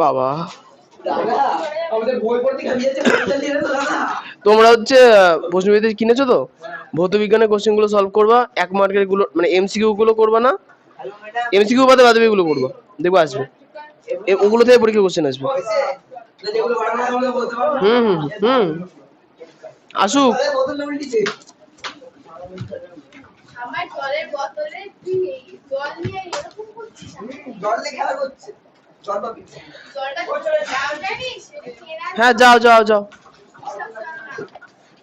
বাবা তোমরা হচ্ছে প্রশ্নবিধি কিনেছো তো? ভৌত বিজ্ঞানের কোশ্চেন গুলো সলভ করবা, 1 মার্কের গুলো মানে এমসিকিউ গুলো করবা না, এমসিকিউ বাদে বাদে গুলো করবা, দেখবা আসবে ওগুলো থেকে পরীক্ষা কোশ্চেন আসবে। হুম হুম হুম আসুক। হ্যাঁ যাও যাও যাও।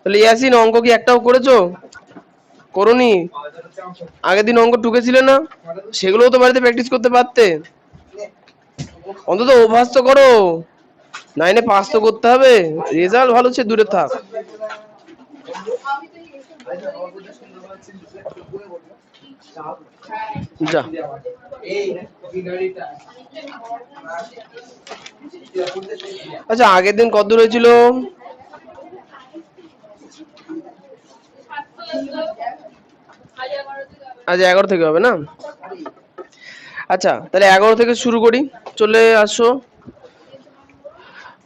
তাহলে ইয়াসিন অঙ্ক কি একটাও করেছো? করোনি? আগের দিন অঙ্ক টুকেছিলে না, সেগুলোও তো বাড়িতে প্র্যাকটিস করতে পারতে। অন্তত অভ্যাস তো করো, 9-এ পাস তো করতে হবে, রেজাল্ট ভালো হচ্ছে দূরে থাক। যা আচ্ছা আগের দিন কত দূর হয়েছিল? আজ 11 থেকে হবে না? আচ্ছা তাহলে 11 থেকে শুরু করি, চলে আসো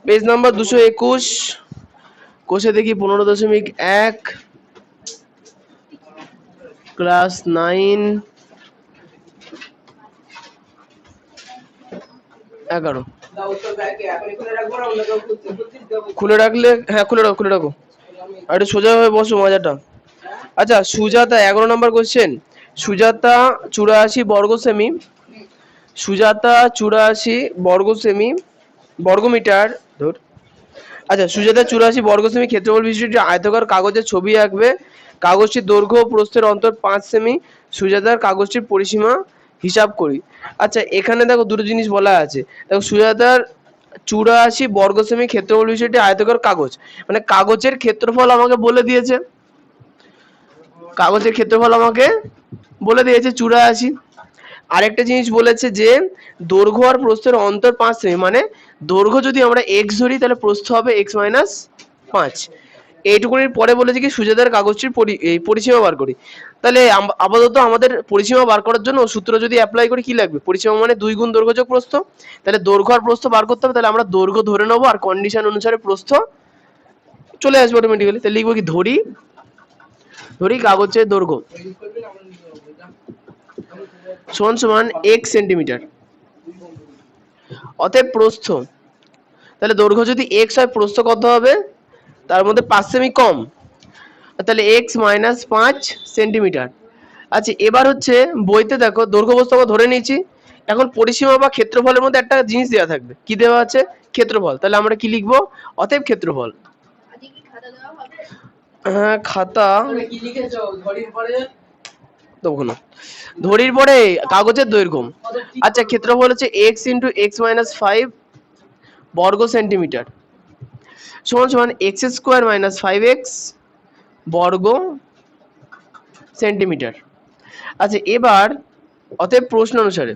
পেজ নাম্বার 221, কোষে দেখি 15.1 ক্লাস 9 11 খুলে রাখলে, হ্যাঁ খুলে রাখো খুলে রাখো, আর একটু সোজা হয়ে বসো মজাটা। আচ্ছা সুজাতা 11 নম্বর কোশ্চেন, সুজাতা 84 বর্গ সেমি, সুজাতা 84 বর্গ সেমি বর্গমিটার ধর। আচ্ছা সুজাতা 84 বর্গ সেমি ক্ষেত্রফল বিশিষ্ট আয়তাকার কাগজের ছবি আঁকবে, কাগজটির দৈর্ঘ্য ও প্রস্থের অন্তর 5 সেমি, সুজাতার কাগজটির পরিসীমা হিসাব করি। আচ্ছা এখানে দেখো দুটো জিনিস বলা আছে, দেখো সুজাতার 84 বর্গ সেমি ক্ষেত্রফল বিশিষ্ট আয়তাকার কাগজ, মানে কাগজের ক্ষেত্রফল আমাকে বলে দিয়েছে, কাগজের ক্ষেত্রফল আমাকে বলে দিয়েছে 84। আরেকটা জিনিস বলেছে যে দৈর্ঘ্য আর প্রস্থের অন্তর 5 সেমি, মানে দৈর্ঘ্য যদি আমরা x ধরি তাহলে প্রস্থ হবে x - 5। এইটুকুনির পরে বলেছে কি সুজাতার কাগজটির পরিসীমা বার করি। তাহলে আপাতত আমাদের পরিসীমা বার করার জন্য সূত্র যদি অ্যাপ্লাই করি কি লাগবে, পরিসীমা মানে 2 গুণ দৈর্ঘ্য যোগ প্রস্থ, তাহলে দৈর্ঘ্য আর প্রস্থ বার করতে হবে, তাহলে আমরা দৈর্ঘ্য ধরে নেবো আর কন্ডিশন অনুসারে প্রস্থ চলে আসবে অটোমেটিক্যালি। তাহলে লিখবো কি ধরি, ধরি কাগজের দৈর্ঘ্য সমান সমান x সেন্টিমিটার, অতএব প্রস্থ, তাহলে দৈর্ঘ্য যদি x হয় প্রস্থ কত হবে, তার মধ্যে 5 সেমি কম, তাহলে x - 5 সেন্টিমিটার। আচ্ছা এবার হচ্ছে বইতে দেখো দৈর্ঘ্য প্রস্থ আমরা ধরে নিয়েছি, এখন পরিসীমা বা ক্ষেত্রফলের মধ্যে একটা জিনিস দেওয়া থাকবে, কি দেওয়া আছে, ক্ষেত্রফল। তাহলে আমরা কি লিখবো, অতএব ক্ষেত্রফল। হ্যাঁ খাতা কি লিখেছো, ঘড়ির পরে তখন ধরির পরে কাগজের দৈর্ঘ্য। আচ্ছা ক্ষেত্রফল হচ্ছে x × x - 5 বর্গ সেন্টিমিটার সমান সমান x² - 5x বর্গ সেন্টিমিটার। আচ্ছা এবার অতএব প্রশ্ন অনুসারে,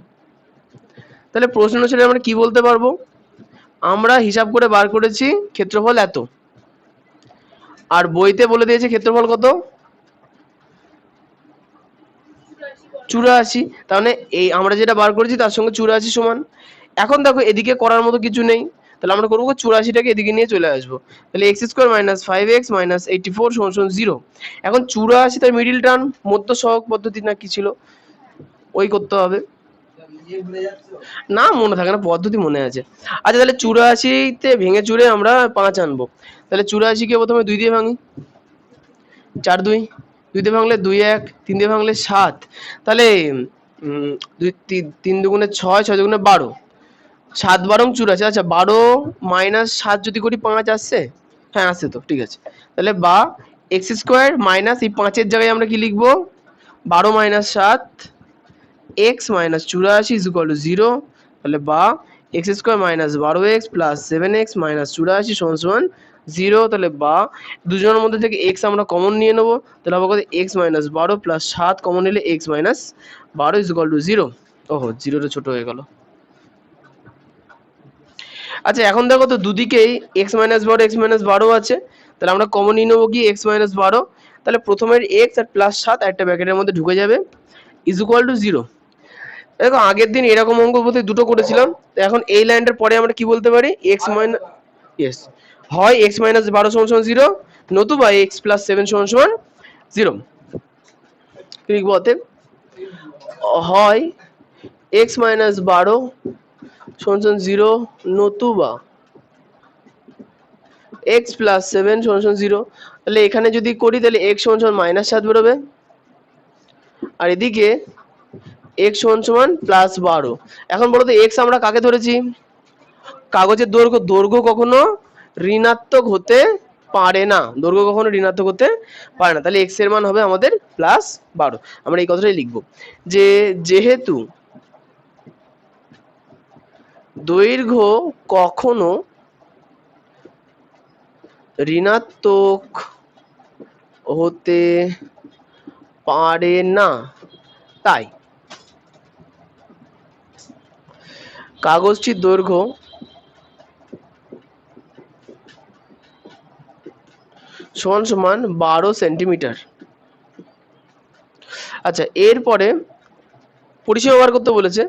তাহলে প্রশ্ন অনুসারে আমরা কি বলতে পারবো, আমরা হিসাব করে বার করেছি ক্ষেত্রফল এত, আর বইতে বলে দিয়েছে ক্ষেত্রফল কত, 84, তাহলে এই আমরা যেটা বার করেছি তার সঙ্গে 84 সমান। এখন দেখো এদিকে করার মতো কিছু নেই, তাহলে আমরা করবো 84টাকে এদিকে নিয়ে চলে আসবো, তাহলে x² - 5x - 84 = 0। এখন 84 তার মিডিল টার্ম, মধ্য সহগ পদ্ধতি না কি ছিল ওই করতে হবে, না মনে থাকে না, পদ্ধতি মনে আছে। আচ্ছা তাহলে 84তে ভেঙে চুরে আমরা 5 আনবো, তাহলে 84কে প্রথমে 2 দিয়ে ভাঙি, 4 2, 2 দিয়ে ভাঙলে 2 1, 3 দিয়ে ভাঙলে 7, তাহলে 3 দুগুণে 6, 6 দুগুণে 12, 7 12 84। আচ্ছা 12 - 7 যদি করি 5 আসছে, হ্যাঁ আসছে তো, ঠিক আছে। তাহলে বা x² মাইনাস এই 5 এর জায়গায় আমরা কি লিখবো, 12 minus 7 x minus 84 is equal to 0, তাহলে বা x square minus 12x plus 7x minus 84 সমান সমান 0, তাহলে বা দুজনের মধ্যে থেকে এক্স আমরা কমন নিয়ে নেবো, তাহলে হবে কত এক্স মাইনাস 12 প্লাস 7 কমন নিলে x minus 12 is equal to 0। ওহো, জিরোটা ছোট হয়ে গেল। আচ্ছা এখন দেখো তো দুদিকেই এক্স মাইনাস 12 আছে, তাহলে আমরা কমন নিয়ে নেবো কি এক্স মাইনাস 12, তাহলে প্রথমের এক্স আর প্লাস 7 একটা ব্র্যাকেটের মধ্যে ঢুকে যাবে ইজ ইকুয়াল টু 0। দেখো আগের দিন এরকম অঙ্ক বলতে দুটো করেছিলাম, তো এখন এই লাইনটার পরে আমরা কি বলতে পারি এক্স মাইনাস, ইয়েস, হয় এক্স মাইনাস 12 সমান সমান 0, নতুবা এক্স প্লাস 7 সমান সমান 0। কি লিখবো অতএব, হয় এক্স মাইনাস 12 সমান সমান 0, নতুবা এক্স প্লাস 7 সমান সমান 0। তাহলে এখানে যদি করি তাহলে এক্স সমান সমান মাইনাস 7 বেরোবে, আর এদিকে এক্স সমান সমান প্লাস 12। এখন বলো তো এক্স আমরা কাকে ধরেছি, কাগজের দৈর্ঘ্য, দৈর্ঘ্য কখনো ঋণাত্মক হতে পারে না, দৈর্ঘ্য কখনো ঋণাত্মক হতে পারে না, তাহলে এক্স এর মান হবে আমাদের প্লাস 12। আমরা এই কথাটাই লিখবো যে যেহেতু দৈর্ঘ্য কখনো ঋণাত্মক হতে পারে না, তাই কাগজটির দৈর্ঘ্য সমান সমান 12 সেন্টিমিটার। আচ্ছা এরপরে পরিসীমা বার করতে বলেছে,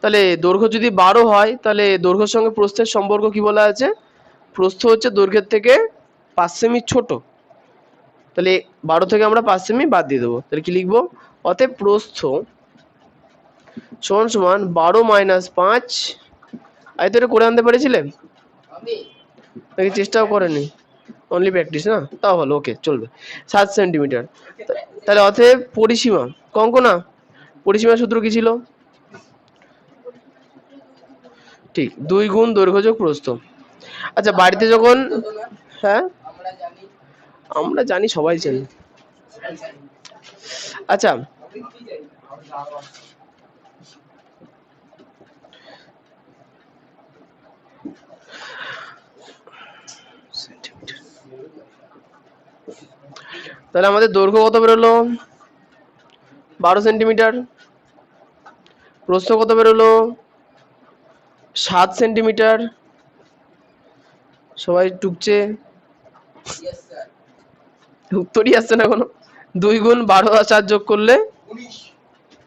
তাহলে দৈর্ঘ্য যদি 12 হয় তাহলে দৈর্ঘ্যের সঙ্গে প্রস্থের সম্পর্ক কি বলা আছে, প্রস্থ হচ্ছে দৈর্ঘ্যের থেকে 5 সেমি ছোট, তাহলে 12 থেকে আমরা 5 সেমি বাদ দিয়ে দেবো, তাহলে কি লিখবো, অতএব প্রস্থ সমান সমান 12 মাইনাস 5, আয়তটা করে আনতে পেরেছিলে নাকি চেষ্টাও করেনি, অনলি প্র্যাকটিস না, তাও ভালো, ওকে চলবে, 7 সেন্টিমিটার। তাহলে অতএব পরিসীমা কঙ্কনা, পরিসীমা সূত্র কি ছিল, ঠিক 2 গুণ দৈর্ঘ্য যোগ প্রস্থ। আচ্ছা বাড়িতে যখন, হ্যাঁ আমরা জানি, সবাই জানি। আচ্ছা তাহলে আমাদের দৈর্ঘ্য কত বেরোলো 12 সেন্টিমিটার, প্রস্থ কত বেরোলো 7 সেন্টিমিটার, সবাই টুকছে, উত্তরই আসছে না কোনো। 2 গুণ 12 আর 7 যোগ করলে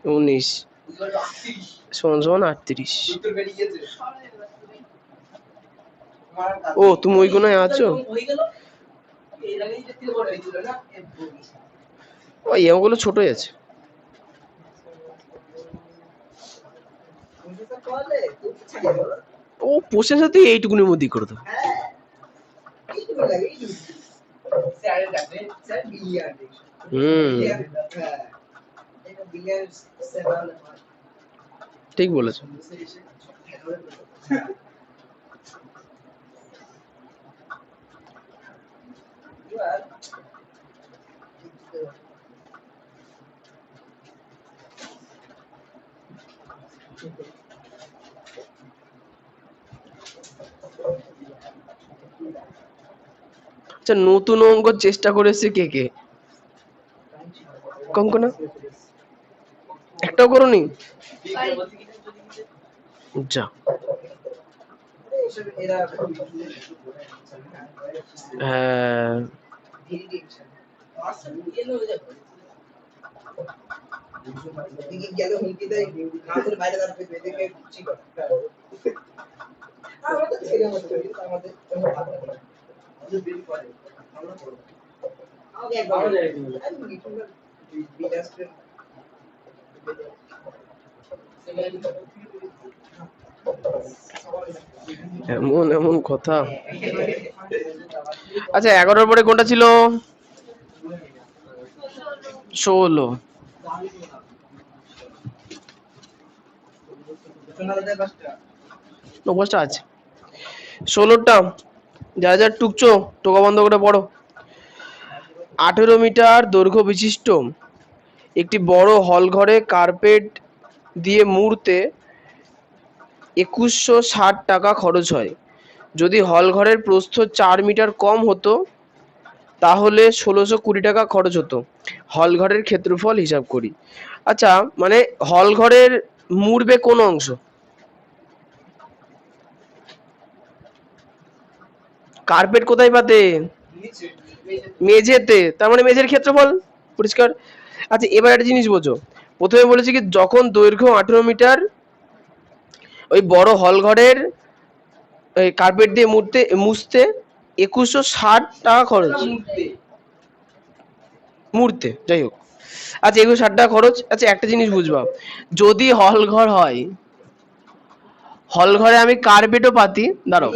19 সমান সমান 38। ও তুমি ওই কোণায় আছো, ওই এগুলো ছোটই আছে। ও পোষের সাথে এইটুকুনের মধ্যেই করে দাও। ঠিক বলেছো। আচ্ছা নতুন অঙ্ক চেষ্টা করেছে কে কে, কঙ্কনা একটাও করোনি, যা হ্যাঁ এমন এমন কথা। আচ্ছা 11-র পরে কোনটা ছিল, 16, 5টা আছে, 16টা যারা যারা টুকছো টোকা বন্ধ করে পড়ো। 18 মিটার দৈর্ঘ্য বিশিষ্ট একটি বড় হল ঘরে কার্পেট দিয়ে মুড়তে 2160 টাকা খরচ হয়। যদি হল ঘরের প্রস্থ 4 মিটার কম হতো তাহলে 1620 টাকা খরচ হতো। হল ঘরের ক্ষেত্রফল হিসাব করি। আচ্ছা, মানে হল ঘরের মুড়বে কোন অংশ? কার্পেট কোথায় পাতে? মেঝেতে। তার মানে মেঝের ক্ষেত্রফল পরিষ্কার। আচ্ছা, এবার একটা জিনিস বোঝো। প্রথমে বলেছি কি যখন দৈর্ঘ্য 18 মিটার, ওই বড় হল ঘরের কার্পেট দিয়ে মুছতে 2160 টাকা খরচ। মুড়তে, যাই হোক। আচ্ছা, 2160 টাকা খরচ। আচ্ছা, একটা জিনিস বুঝবা, যদি হল ঘর হয়, হল ঘরে আমি কার্পেটও পাতি, দাঁড়াও,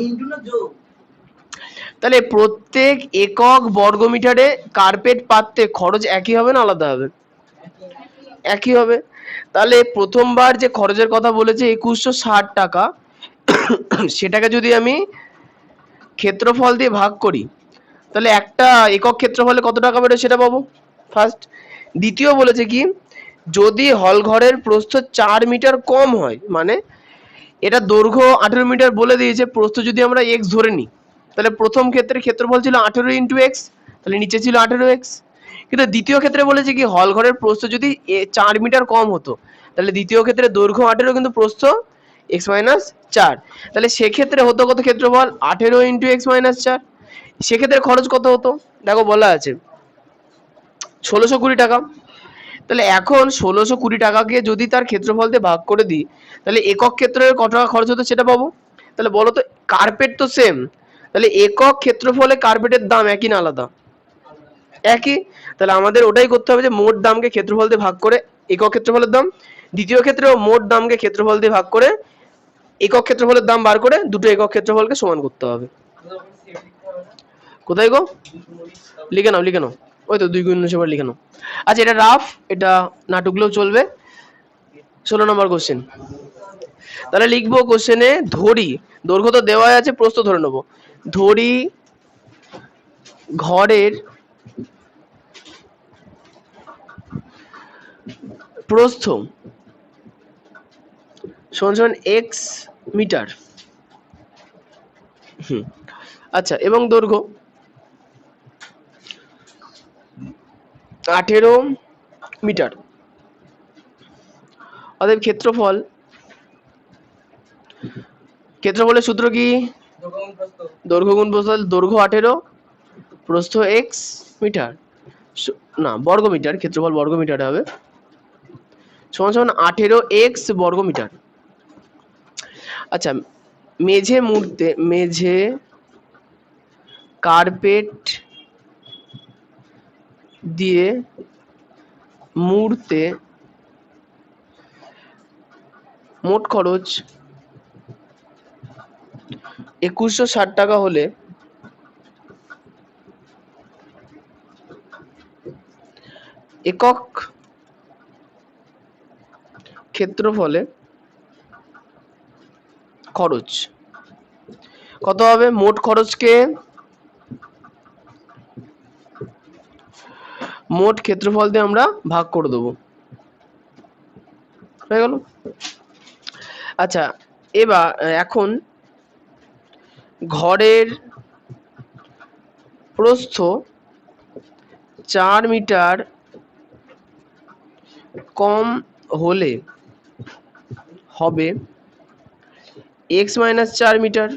তাহলে প্রত্যেক একক বর্গমিটারে কার্পেট পাততে খরচ একই হবে না আলাদা হবে? একই হবে। তাহলে প্রথমবার যে খরচের কথা বলেছে 2160 টাকা, সেটাকে যদি আমি ক্ষেত্রফল দিয়ে ভাগ করি তাহলে একটা একক ক্ষেত্রফলে কত টাকা বেরোয় সেটা পাবো ফার্স্ট। দ্বিতীয় বলেছে কি যদি হল ঘরের প্রস্থ 4 মিটার কম হয়, মানে এটা দৈর্ঘ্য 18 মিটার বলে দিয়েছে, প্রস্থ যদি আমরা x ধরে নিই তাহলে প্রথম ক্ষেত্রে ক্ষেত্রফল ছিল 18 ইন্টু এক্স, তাহলে নিচে ছিল 18x। কিন্তু দ্বিতীয় ক্ষেত্রে বলেছে কি হল ঘরের প্রস্থ যদি 4 মিটার কম হতো তাহলে দ্বিতীয় ক্ষেত্রে দৈর্ঘ্য 18 কিন্তু প্রস্থ x মাইনাস 4, তাহলে সেক্ষেত্রে হতো কত ক্ষেত্রফল? 18 ইন্টু এক্স মাইনাস 4। সেক্ষেত্রে খরচ কত হতো? দেখো বলা আছে 1620 টাকা। তাহলে এখন 1620 টাকাকে যদি তার ক্ষেত্রফল দিয়ে ভাগ করে দিই তাহলে একক ক্ষেত্রের কত টাকা খরচ হতো সেটা পাবো। তাহলে বলো তো, কার্পেট তো সেম, তাহলে একক ক্ষেত্রফলে কার্পেটের দাম একই না আলাদা? একই। তাহলে আমাদের ওটাই করতে হবে যে মোট দামকে ক্ষেত্রফল দিয়ে ভাগ করে একক ক্ষেত্রফলের দাম, দ্বিতীয় ক্ষেত্রেও মোট দামকে ক্ষেত্রফল দিয়ে ভাগ করে একক ক্ষেত্রফলের দাম বার করে দুটো একক ক্ষেত্রফলকে সমান করতে হবে। কোথায় গো? লিখে নাও, লিখে নাও, ওই তো 2 গুণ 9 লিখে নাও। আচ্ছা, এটা রাফ, এটা নাটুকলেও চলবে। 16 নম্বর কোশ্চেন। তাহলে লিখবো কোশ্চেনে ধরি, দৈর্ঘ্য তো দেওয়াই আছে, প্রস্থ ধরে নেবো। ধরি ঘরের প্রস্থ সমান সমান এক্স মিটার। আচ্ছা, এবং দৈর্ঘ্য 18 মিটার। অতএব ক্ষেত্রফল, ক্ষেত্রফলের সূত্র কি? দৈর্ঘ্য গুণ প্রস্থ। দৈর্ঘ্য 18, প্রস্থ x মিটার, না বর্গ মিটার, ক্ষেত্রফল বর্গ মিটারে হবে, সমান সমান 18x বর্গ মিটার। আচ্ছা, মেঝে মুড়তে, মেঝে কার্পেট দিয়ে মুড়তে মোট খরচ 2160 টাকা হলে একক ক্ষেত্রফলে খরচ কত হবে? মোট খরচকে মোট ক্ষেত্রফল দিয়ে আমরা ভাগ করে দেবো, হয়ে গেল। আচ্ছা, এবার এখন ঘরের প্রস্থ 4 মিটার কম হলে হবে x মাইনাস 4 মিটার।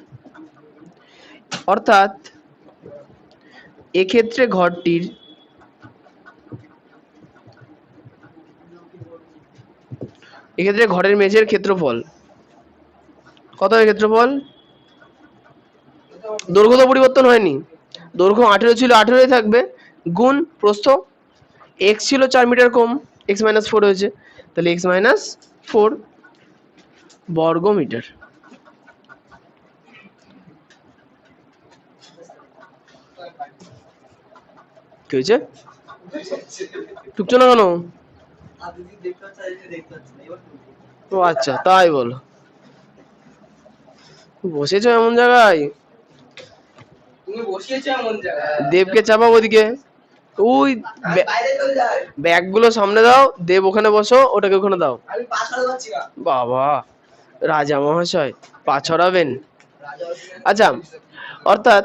অর্থাৎ এক্ষেত্রে ঘরটির ঘরের মেঝের ক্ষেত্রফল কত হবে? ক্ষেত্রফল, দৈর্ঘ্য তো পরিবর্তন হয়নি, দৈর্ঘ্য 18 ছিল 18ই থাকবে, গুণ প্রস্থ x ছিল 4 মিটার কম, x মাইনাস 4 হয়েছে, তাহলে x মাইনাস 4 বর্গ মিটার। কি হয়েছে? ঢুকছো না কেন? ও আচ্ছা, তাই বলো। বসেছো এমন জায়গায়, দেবকে চাপাবো ওদিকে। ওই ব্যাগগুলো সামনে দাও, দেব ওখানে বসো, ওটাকে ওখানে দাও। বাবা রাজা মহাশয় পা ছড়াবেন। আচ্ছা, অর্থাৎ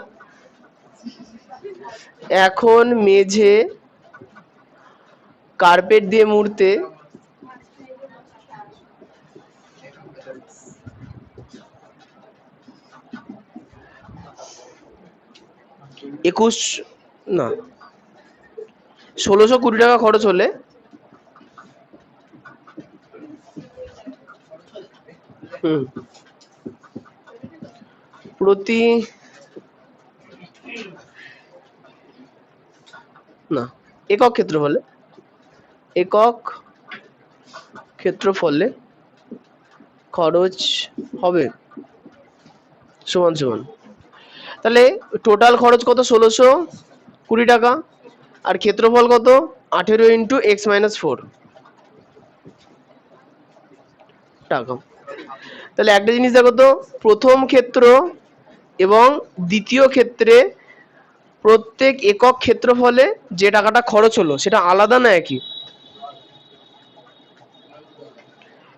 এখন মেঝে কার্পেট দিয়ে মুড়তে 1620 টাকা খরচ হলে প্রতি একক ক্ষেত্রফলে খরচ হবে সমান সমান। তাহলে টোটাল খরচ কত? 1620 টাকা। আর ক্ষেত্রফল কত? 18 ইন্টু x-4 টাকা। তাহলে একটা জিনিস দেখো তো, প্রথম ক্ষেত্র এবং দ্বিতীয় ক্ষেত্রে প্রত্যেক একক ক্ষেত্রফলে যে টাকাটা খরচ হলো সেটা আলাদা না একই?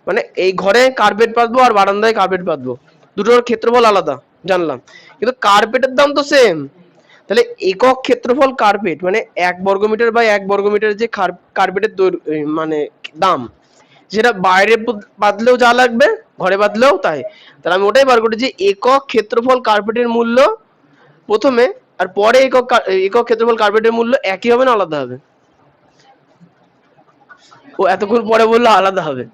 মানে এই ঘরে কার্পেট পাতবো আর বারান্দায় কার্পেট পাতবো, দুটোর ক্ষেত্রফল আলাদা জানলাম, কিন্তু কার্পেটের দাম তো সেম। তাহলে একক ক্ষেত্রফল কার্পেট মানে 1 বর্গমিটার বাই 1 বর্গমিটার যে কার্পেটের মানে দাম, যেটা বাইরে পাতলেও যা লাগবে ঘরে পাতলেও তাই। তাহলে আমি ওটাই বার করি যে একক ক্ষেত্রফল কার্পেটের মূল্য প্রথমে আর পরে একক ক্ষেত্রফল কার্পেটের মূল্য একই হবে না আলাদা হবে? ও এতক্ষণ পরে বললো আলাদা হবে।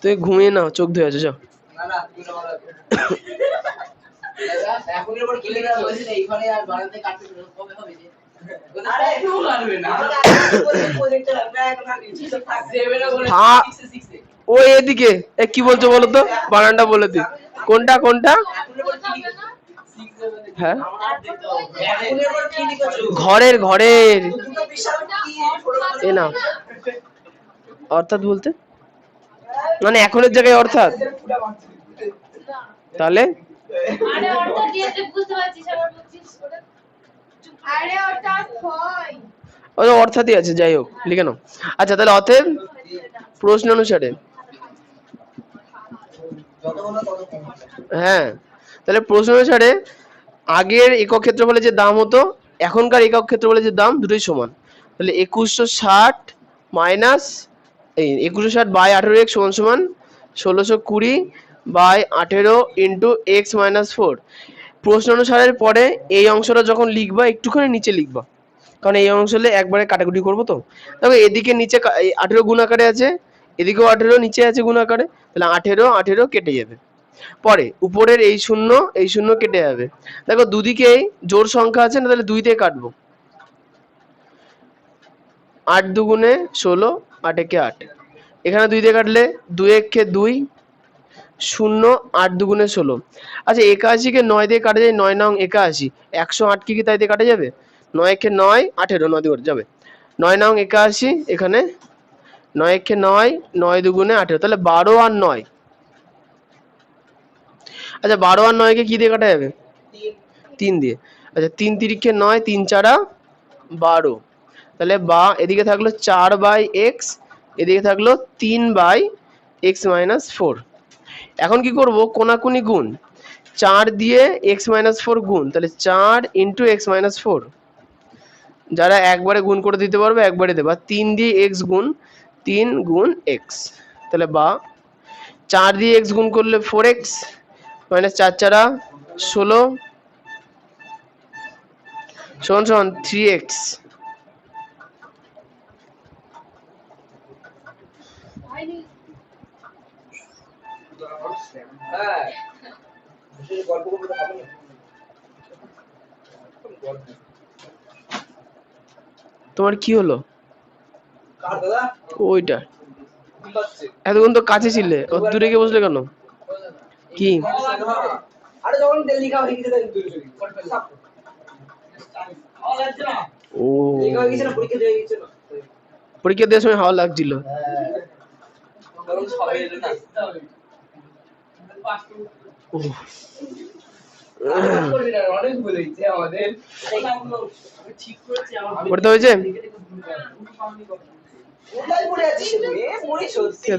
তুই ঘুমিয়ে নাও, চোখ ধুয়ে আছো যাও। ও এদিকে কি বলছো বলো তো, বানানটা বলে দি। কোনটা কোনটা? হ্যাঁ ঘরের ঘরের এ না, অর্থাৎ বলতে মানে এখনের জায়গায় অর্থাৎ, তাহলে অর্থাৎই আছে, যাই হোক লিখে নাও। আচ্ছা তাহলে অতএব প্রশ্ন অনুসারে, হ্যাঁ তাহলে প্রশ্ন অনুসারে আগের একক ক্ষেত্রফলে যে দাম হতো এখনকার একক ক্ষেত্রফলে যে দাম দুটোই সমান। তাহলে 2160 মাইনাস 2160 বাই 18x সমান সমান 1620 বাই 18 ইন্টু x-4। প্রশ্ন অনুসারের পরে এই অংশটা যখন লিখবা একটুখানি নিচে লিখবা, কারণ এই অংশ হলে একবারে কাটাকুটি করবো। তো তবে এদিকে নিচে 18 গুণ আকারে আছে, এদিকেও 18 নিচে আছে গুণ আকারে, তাহলে 18 কেটে যাবে। পরে উপরের এই শূন্য কেটে যাবে। দেখো দুদিকেই জোড় সংখ্যা আছে না, তাহলে 2 দিয়ে কাটবো। 8 দুগুণে 16, 8 একে 8, এখানে 2 দিয়ে কাটলে 2 একে 2, 0, 8 দুগুণে 16। আচ্ছা 81 কে 9 দিয়ে কাটা যায়, 9 নং 81, 108 কি তাই দিয়ে কাটা যাবে? 9 একে 9, 18, 9 দিয়ে যাবে, 9 নং 81, এখানে 9 একে 9, 9 দুগুণে 18, তাহলে 12 আর 9। আচ্ছা 12 আর 9 কে কি দিয়ে কাটা যাবে? 3 দিয়ে। আচ্ছা 3 তিরিখে 9, 3 চারা 12, তাহলে বা এদিকে থাকলো 4 বাই এক্স, এদিকে থাকলো 3 বাই x-4। এখন কি করব? কোনাকুনি গুণ, 4 দিয়ে x-4 গুণ, তাহলে 4 ইন্টু x-4। যারা একবারে গুণ করে দিতে পারবে একবারে দেবা। 3 দিয়ে x গুণ, 3 গুণ x, তাহলে বা 4 দিয়ে x গুণ করলে 4x মাইনাস 4 চারা 16 সমান সমান 3x। তোমার কি হলো? ওইটা এতক্ষণ তো কাছে ছিলে, ও দূরে গিয়ে বসলে কেন? কি ও পরীক্ষা দেওয়ার সময় হাওয়া লাগছিল। করতে হয়েছে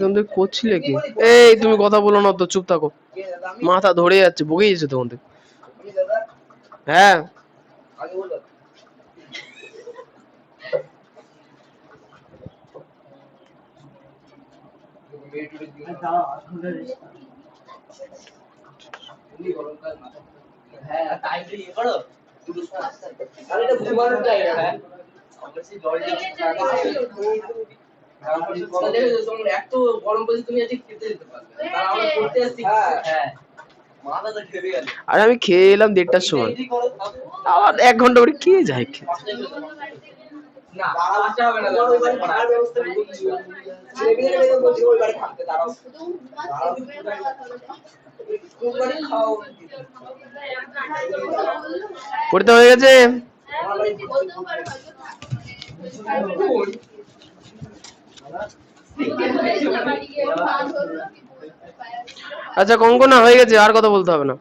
তুমি করছিলে কি? এই তুমি কথা বলো না তো, চুপ থাকো, মাথা ধরে যাচ্ছে, বকে যাচ্ছে তোমাদের। হ্যাঁ আর আমি খেয়ে এলাম 1:30টার সময়, আবার 1 ঘন্টা করে কে যায় খেতে? পড়তে হয়ে গেছে? আচ্ছা কঙ্কনা হয়ে গেছে, আর কথা বলতে হবে না।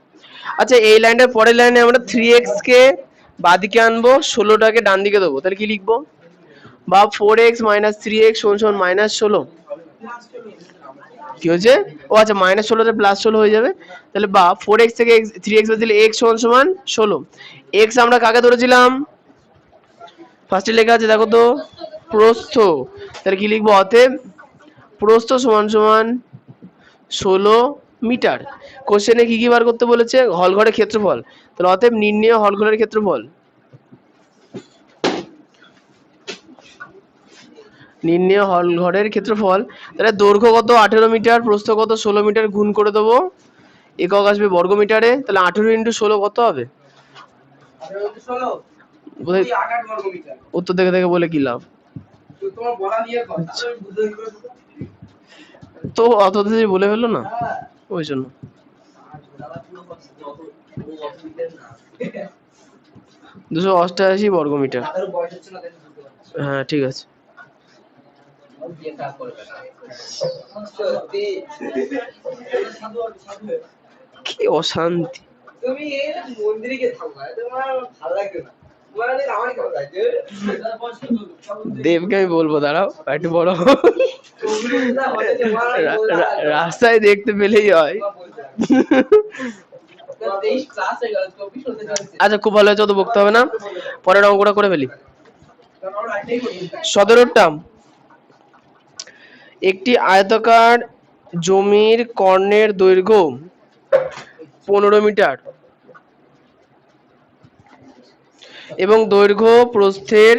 আচ্ছা এই লাইনটার পরের লাইনে আমরা 3x কে বাদিকে আনবো, 16টাকে ডান দিকে দেবো, তাহলে কি লিখবো? বা 4x - 3x = -16। কি হয়েছে? ও আচ্ছা -16 তে +16 হয়ে যাবে, তাহলে বা 4x থেকে 3x বাদ দিলে x = 16। x আমরা কাকে ধরেছিলাম? ফার্স্টে লেখা আছে দেখো তো, প্রস্থ। তাহলে কি লিখবো? অতএব প্রস্থ = 16 মিটার। কোশ্চেনে কি কি বার করতে বলেছে? হলঘরের ক্ষেত্রফল। তাহলে অতএব নির্ণেয় হলঘরের ক্ষেত্রফল। নির্ণেয় হলঘরের ক্ষেত্রফল, তাহলে দৈর্ঘ্য কত? 18 মিটার, প্রস্থ কত? 16 মিটার, গুণ করে দেবো, একক আসবে বর্গ মিটারে। তাহলে 18 × 16 কত হবে? উত্তর দেখে দেখে বলে কি লাভ? তো অত বলে ফেললো না, ওই জন্য। দুশো 88 বর্গ মিটার। হ্যাঁ ঠিক আছে। কি অশান্তি! দেবকে আমি বলবো, দাঁড়াও একটু বড়, রাস্তায় দেখতে পেলেই হয়। আচ্ছা খুব ভালো হয়েছে, অত বকতে হবে না, পরের অঙ্কটা করে ফেলি। 17টা, একটি আয়তাকার জমির কর্ণের দৈর্ঘ্য 15 মিটার এবং দৈর্ঘ্য প্রস্থের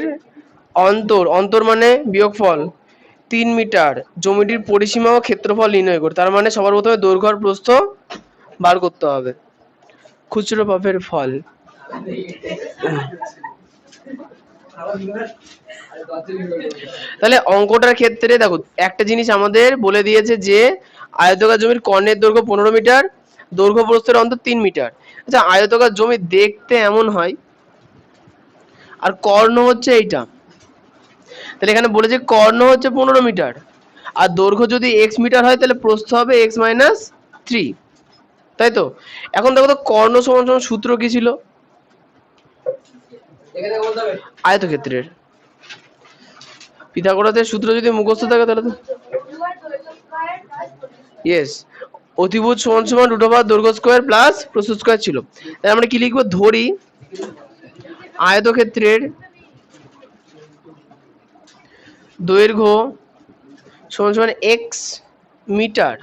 অন্তর মানে বিয়োগফল 3 মিটার। জমিটির পরিসীমা ও ক্ষেত্রফল নির্ণয় করো। তার মানে সবার প্রথমে দৈর্ঘ্য আর প্রস্থ বার করতে হবে। খুচরো পাপের ফল। তাহলে অঙ্কটার ক্ষেত্রে দেখো একটা জিনিস আমাদের বলে দিয়েছে যে আয়তাকার জমির কর্ণের দৈর্ঘ্য 15 মিটার, দৈর্ঘ্য প্রস্থের অন্তর 3 মিটার। আচ্ছা আয়তাকার জমি দেখতে এমন হয়, আর কর্ণ হচ্ছে এইটা, তাহলে এখানে বলেছে কর্ণ হচ্ছে 15 মিটার, আর দৈর্ঘ্য যদি x মিটার হয় তাহলে প্রস্থ হবে x - 3, তাই তো? এখন দেখো তো কর্ণ সমান সূত্র কি ছিল আয়তক্ষেত্রের? পিথাগোরাসের সূত্র যদি মুখস্থ থাকে তাহলে তো ইয়েস, অতিভুজ = দৈর্ঘ্য স্কয়ার প্লাস প্রস্থ স্কয়ার ছিল। তাহলে আমরা কি লিখবো? ধরি আয়তক্ষেত্রের দৈর্ঘ্য = x মিটার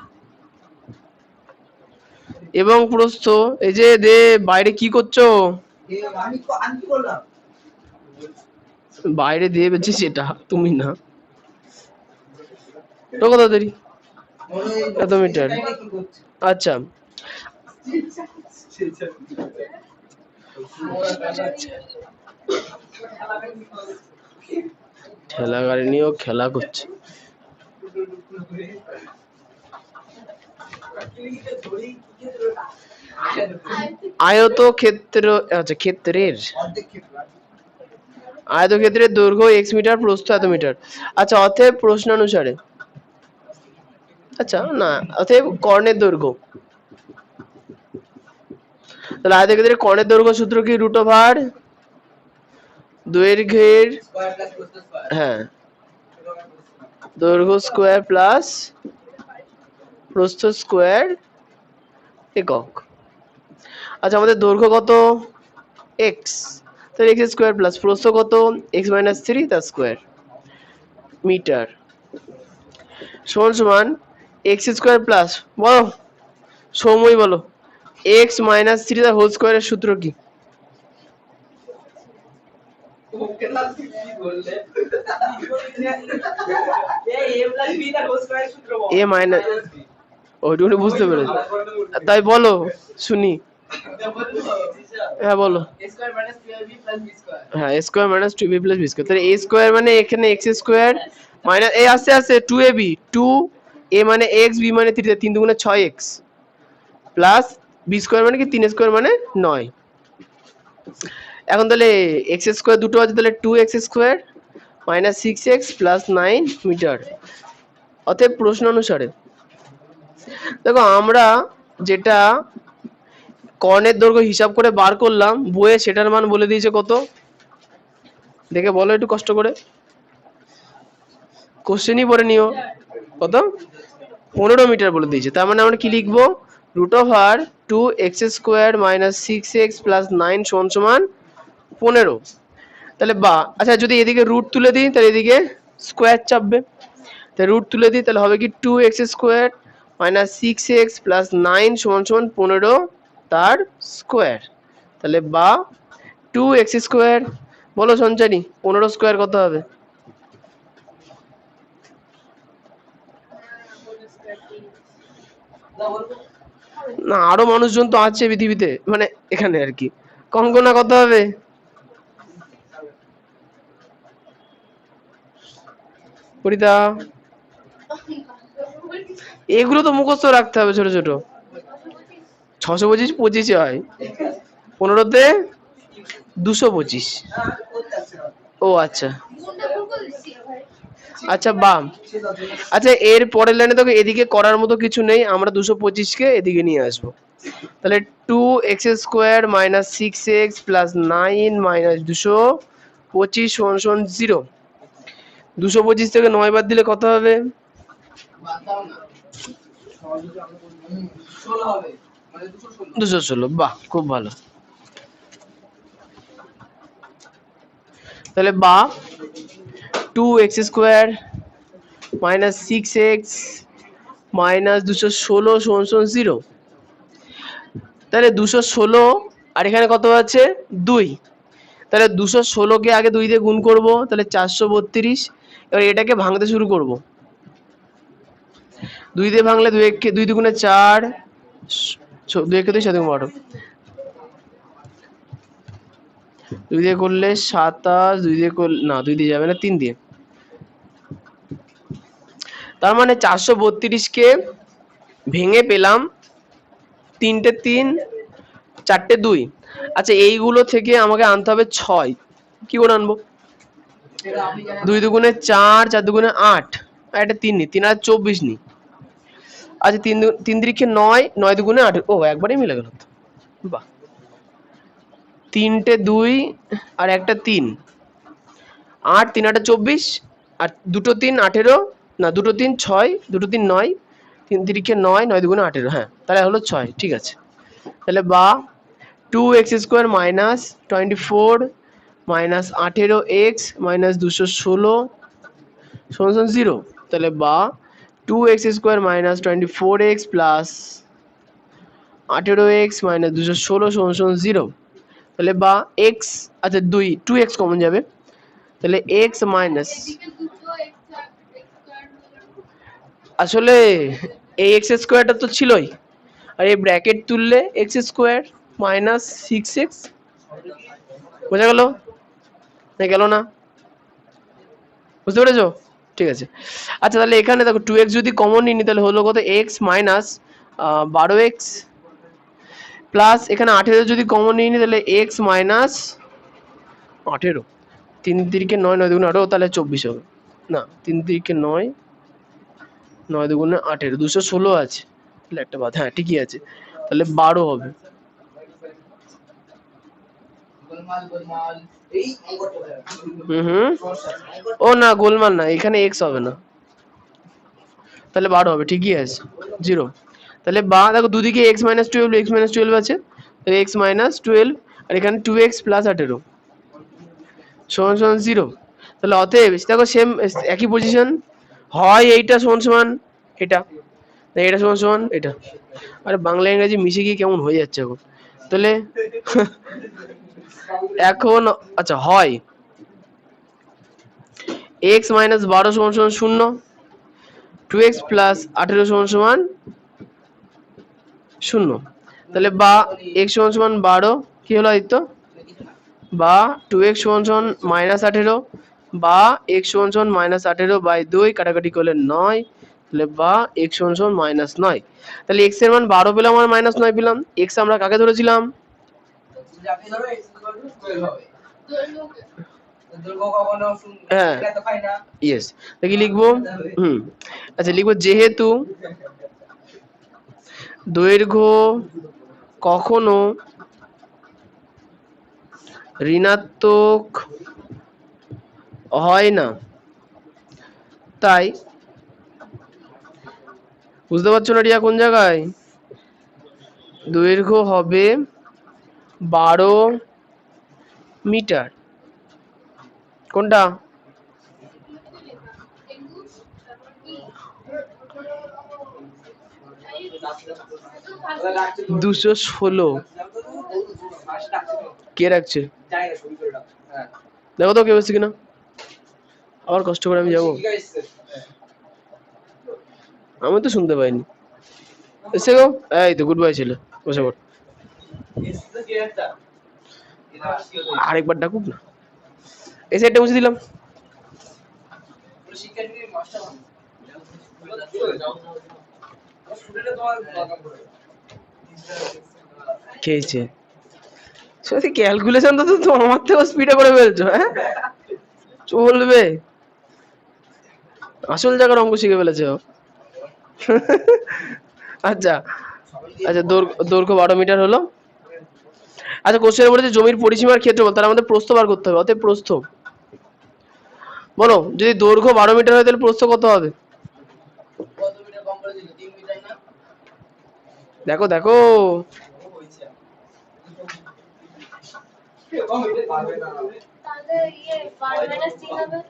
এবং প্রস্থ, এই যে দে বাইরে কি করছো? বাইরে দিয়ে বেঁচে, সেটা তুমি না, তো কত দেরি এত মিটার। আচ্ছা ঠেলা গাড়ি নিয়েও খেলা করছে। আয়তক্ষেত্র, আচ্ছা ক্ষেত্রের আয়তক্ষেত্রের দৈর্ঘ্য x মিটার, প্রস্থ এত মিটার। আচ্ছা অতএব প্রশ্নানুসারে, আচ্ছা না, অতএব কর্ণের দৈর্ঘ্য, তাহলে আয়তক্ষেত্রের কর্ণের দৈর্ঘ্য সূত্র কি? রুট ওভার দৈর্ঘ্যের, হ্যাঁ, দৈর্ঘ্য স্কোয়ার প্লাস প্রস্থ স্কোয়ার একক। আচ্ছা আমাদের দৈর্ঘ্য কত? এক্স, তাহলে এক্স স্কোয়ার প্লাস প্রস্থ কত? এক্স মাইনাস 3 তার স্কোয়ার মিটার সমান সমান এক্স স্কোয়ার প্লাস, বলো সৌম্যই বলো, এক্স মাইনাস 3 তার হোল স্কোয়ারের সূত্র কি? এ মাইনাস, ওইটুকুনি বুঝতে পেরেছি, তাই বলো শুনি। হ্যাঁ বলো। হ্যাঁ A square minus 2b plus B square, তাহলে এ স্কোয়ার মানে এখানে এক্স স্কোয়ার মাইনাস এ আস্তে আস্তে 2ab, 2 এ মানে এক্স, বি মানে 3, 3 দুগুণে 6x প্লাস বি স্কোয়ার মানে কি 3 স্কোয়ার মানে 9। এখন তাহলে এক্স স্কোয়ার দুটো আছে, তাহলে 2x square minus 6x plus 9 metre. অতএব প্রশ্ন অনুসারে দেখো আমরা যেটা কর্ণের দৈর্ঘ্য হিসাব করে বার করলাম বইয়ে, সেটার মান বলে দিয়েছে কত? দেখে বলো একটু কষ্ট করে, কোশ্চেনই পড়ে নিও। কত? 15 মিটার বলে দিয়েছে। তার মানে আমরা কি লিখবো? Root over 2x square minus 6x plus 9 সমান সমান 15। তাহলে বা আচ্ছা যদি এদিকে রুট তুলে দিই তাহলে এদিকে স্কোয়ার চাপবে, তাহলে রুট তুলে দিই তাহলে হবে কি 2x square minus 6x plus 9 সমান সমান 15 তার স্কোয়ার। তাহলে বা 2x স্কোয়ার, বলো সঞ্চারী 15 স্কোয়ার কত হবে? না আরো মানুষজন তো আছে পৃথিবীতে, মানে এখানে আর কি, কঙ্কনা কত হবে? পরিদা এগুলো তো মুখস্থ রাখতে হবে ছোট ছোট। 625 25 হয়, 15তে 225। ও আচ্ছা আচ্ছা বাম। আচ্ছা এর পরের লাইনে দেখো এদিকে করার মতো কিছু নেই, আমরা 225কে এদিকে নিয়ে আসবো। তাহলে 2x square minus 6x plus 9 minus 225 সমান সমান 0। 225 থেকে 9 বাদ দিলে কত হবে? 216। বাহ খুব ভালো। তাহলে বা 2x square minus 6x minus 216 সমান সমান 0। তাহলে 216 আর এখানে কত আছে? 2। তাহলে 216কে আগে 2 দিয়ে গুণ করব, তাহলে 432। এবার এটাকে ভাঙতে শুরু করব, 2 দিয়ে ভাঙলে 2 দুগুণে 4, 2 একে 2 7 12, 2 দিয়ে করলে 27, 2 দিয়ে করলে না 2 দিয়ে যাবে না, 3 দিয়ে। তার মানে 432কে ভেঙে পেলাম 3টে 3, 4টে 2। আচ্ছা এইগুলো থেকে আমাকে আনতে হবে 6। কি করে আনবো? 2 দুগুণে 4, 4 দুগুণে 8, আর এটা 3 নি, 3 আর 24 নি। আচ্ছা 3 3 9, 9 দুগুণে 8, ও একবারেই মিলে গেল তো, বাহ। 3টে 2 আর একটা 3, 8 3 8 24, আর দুটো 3 18, না দুটো 3 6, দুটো 3 9, 3 3 9, 9 দুগুণে 18, হ্যাঁ তাহলে হলো 6, ঠিক আছে। তাহলে বা 2x square minus 24 minus 18x minus 216 সমান 0। তাহলে বা 2x square minus 24x plus 18x minus 216 সমান 0। তাহলে বা x, আচ্ছা 2x কমন যাবে, তাহলে x মাইনাস, আসলে এই x স্কোয়ারটা তো ছিলই, আর এই ব্র্যাকেট তুললে x স্কোয়ার মাইনাস 6x, বোঝা গেল না? গেল না? বুঝতে পেরেছো? ঠিক আছে। আচ্ছা তাহলে এখানে দেখো 2x যদি কমন নিই তাহলে হলো কত? x মাইনাস 12x প্লাস এখানে 18 যদি কমন নিই তাহলে x মাইনাস 18, 3 3 9, 9 দুগুণে 18, তাহলে 24 হবে না, 3 3 9, 9 দুগুণে 18, 216 আছে, তাহলে একটা বাদ, হ্যাঁ ঠিকই আছে, তাহলে 12 হবে। হুম, ও না গোলমাল না, এখানে এক্স হবে না, তাহলে 12 হবে, ঠিকই আছে 0। তাহলে বা দেখো দুদিকে x-12 আছে, তাহলে x-12 আর এখানে 2x প্লাস 18 সমান সমান 0। তাহলে অতএব দেখো সেম একই পজিশন, হয় এইটা সমান সমান এটা, না এটা সমান সমান এটা। আরে বাংলা ইংরেজি মিশে গিয়ে কেমন হয়ে যাচ্ছে এখন। তাহলে এখন আচ্ছা হয় x-12 সমান সমান 0, 2x প্লাস 18 সমান সমান 0। তাহলে বা x সমান সমান 12 কি হলো আদিত্য, বা 2x সমান সমান -18, বা x সমান সমান -18/2 কাটাকাটি করলে 9, তাহলে বা x সমান সমান -9। তাহলে x এর মান 12 পেলাম আর -9 পেলাম। x আমরা কাকে ধরেছিলাম, হ্যাঁ ইয়েস, কি লিখবো, আচ্ছা লিখবো যেহেতু দৈর্ঘ্য কখনো ঋণাত্মক হয় না, তাই বুঝতে পারছো না রিয়া কোন জায়গায়, দৈর্ঘ্য হবে 12 মিটার। কোনটা, 216 কে রাখছে, দেখো তো কেউ এসছে কিনা, আবার কষ্ট করে আমি যাবো, আমি তো শুনতে পাইনি। এসে গো, এই তো গুড বাই ছিল, বসে পড়, আরেকবার ডাকুক না, এসে এটা বুঝে দিলাম। খেয়েছে সত্যি, ক্যালকুলেশন তো তো আমার থেকেও স্পিডে করে ফেলছো, হ্যাঁ চলবে, আসল জায়গার অঙ্ক শিখে ফেলেছে ও। আচ্ছা আচ্ছা, দৈর্ঘ্য 12 মিটার হলো। আচ্ছা কোশ্চেনে বলেছে জমির পরিসীমার ক্ষেত্রফল, তার আমাদের প্রস্থ বার করতে হবে, অতএব প্রস্থ বলো, যদি দৈর্ঘ্য 12 মিটার হয় তাহলে প্রস্থ কত হবে, দেখো দেখো,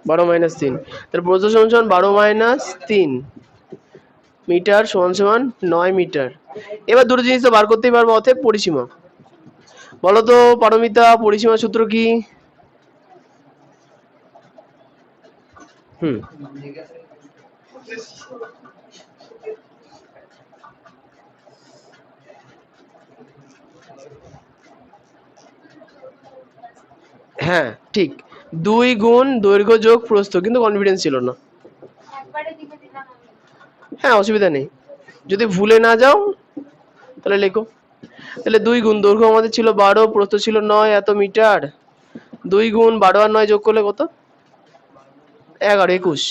12-3, তাহলে প্রস্থ সমান সমান 12-3 মিটার সমান সমান 9 মিটার। এবার দুটো জিনিস তো বার করতেই পারবো, অতএব পরিসীমা। বলো তো পারমিতা, পরিসীমা সূত্র কি, হ্যাঁ ঠিক, 2 গুণ দৈর্ঘ্য যোগ প্রস্থ, কিন্তু কনফিডেন্স ছিল না, হ্যাঁ অসুবিধা নেই, যদি ভুলে না যাও তাহলে লেখো। তাহলে 2 গুণ দৈর্ঘ্য আমাদের ছিল 12, প্রস্থ ছিল 9 এত মিটার, 2 গুণ 12 আর 9 যোগ করলে কত, 11, 21,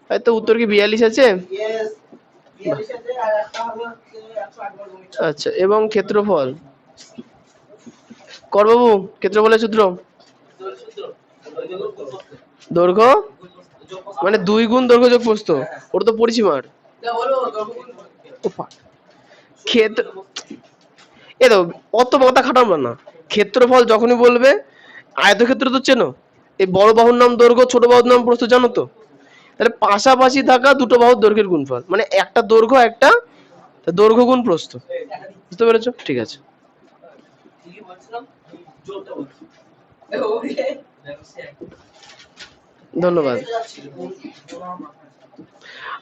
তাই তো উত্তর কি 42 আছে, আচ্ছা এবং ক্ষেত্রফল, করবাবু ক্ষেত্রফলের সূত্র, দৈর্ঘ্য মানে 2 গুণ দৈর্ঘ্য যোগ প্রস্থ, ওর তো পরিসীমার ক্ষেত্র, এ দেখো অত মাথা খাটাবো না, ক্ষেত্রফল যখনই বলবে, আয়তক্ষেত্র তো চেনো, এই বড় বাহুর নাম দৈর্ঘ্য, ছোট বাহুর নাম প্রস্থ জানো তো, তাহলে পাশাপাশি থাকা দুটো বাহুর দৈর্ঘ্যের গুণফল, মানে একটা দৈর্ঘ্য একটা দৈর্ঘ্য গুণ প্রস্থ, বুঝতে পেরেছো, ঠিক আছে। ধন্যবাদ।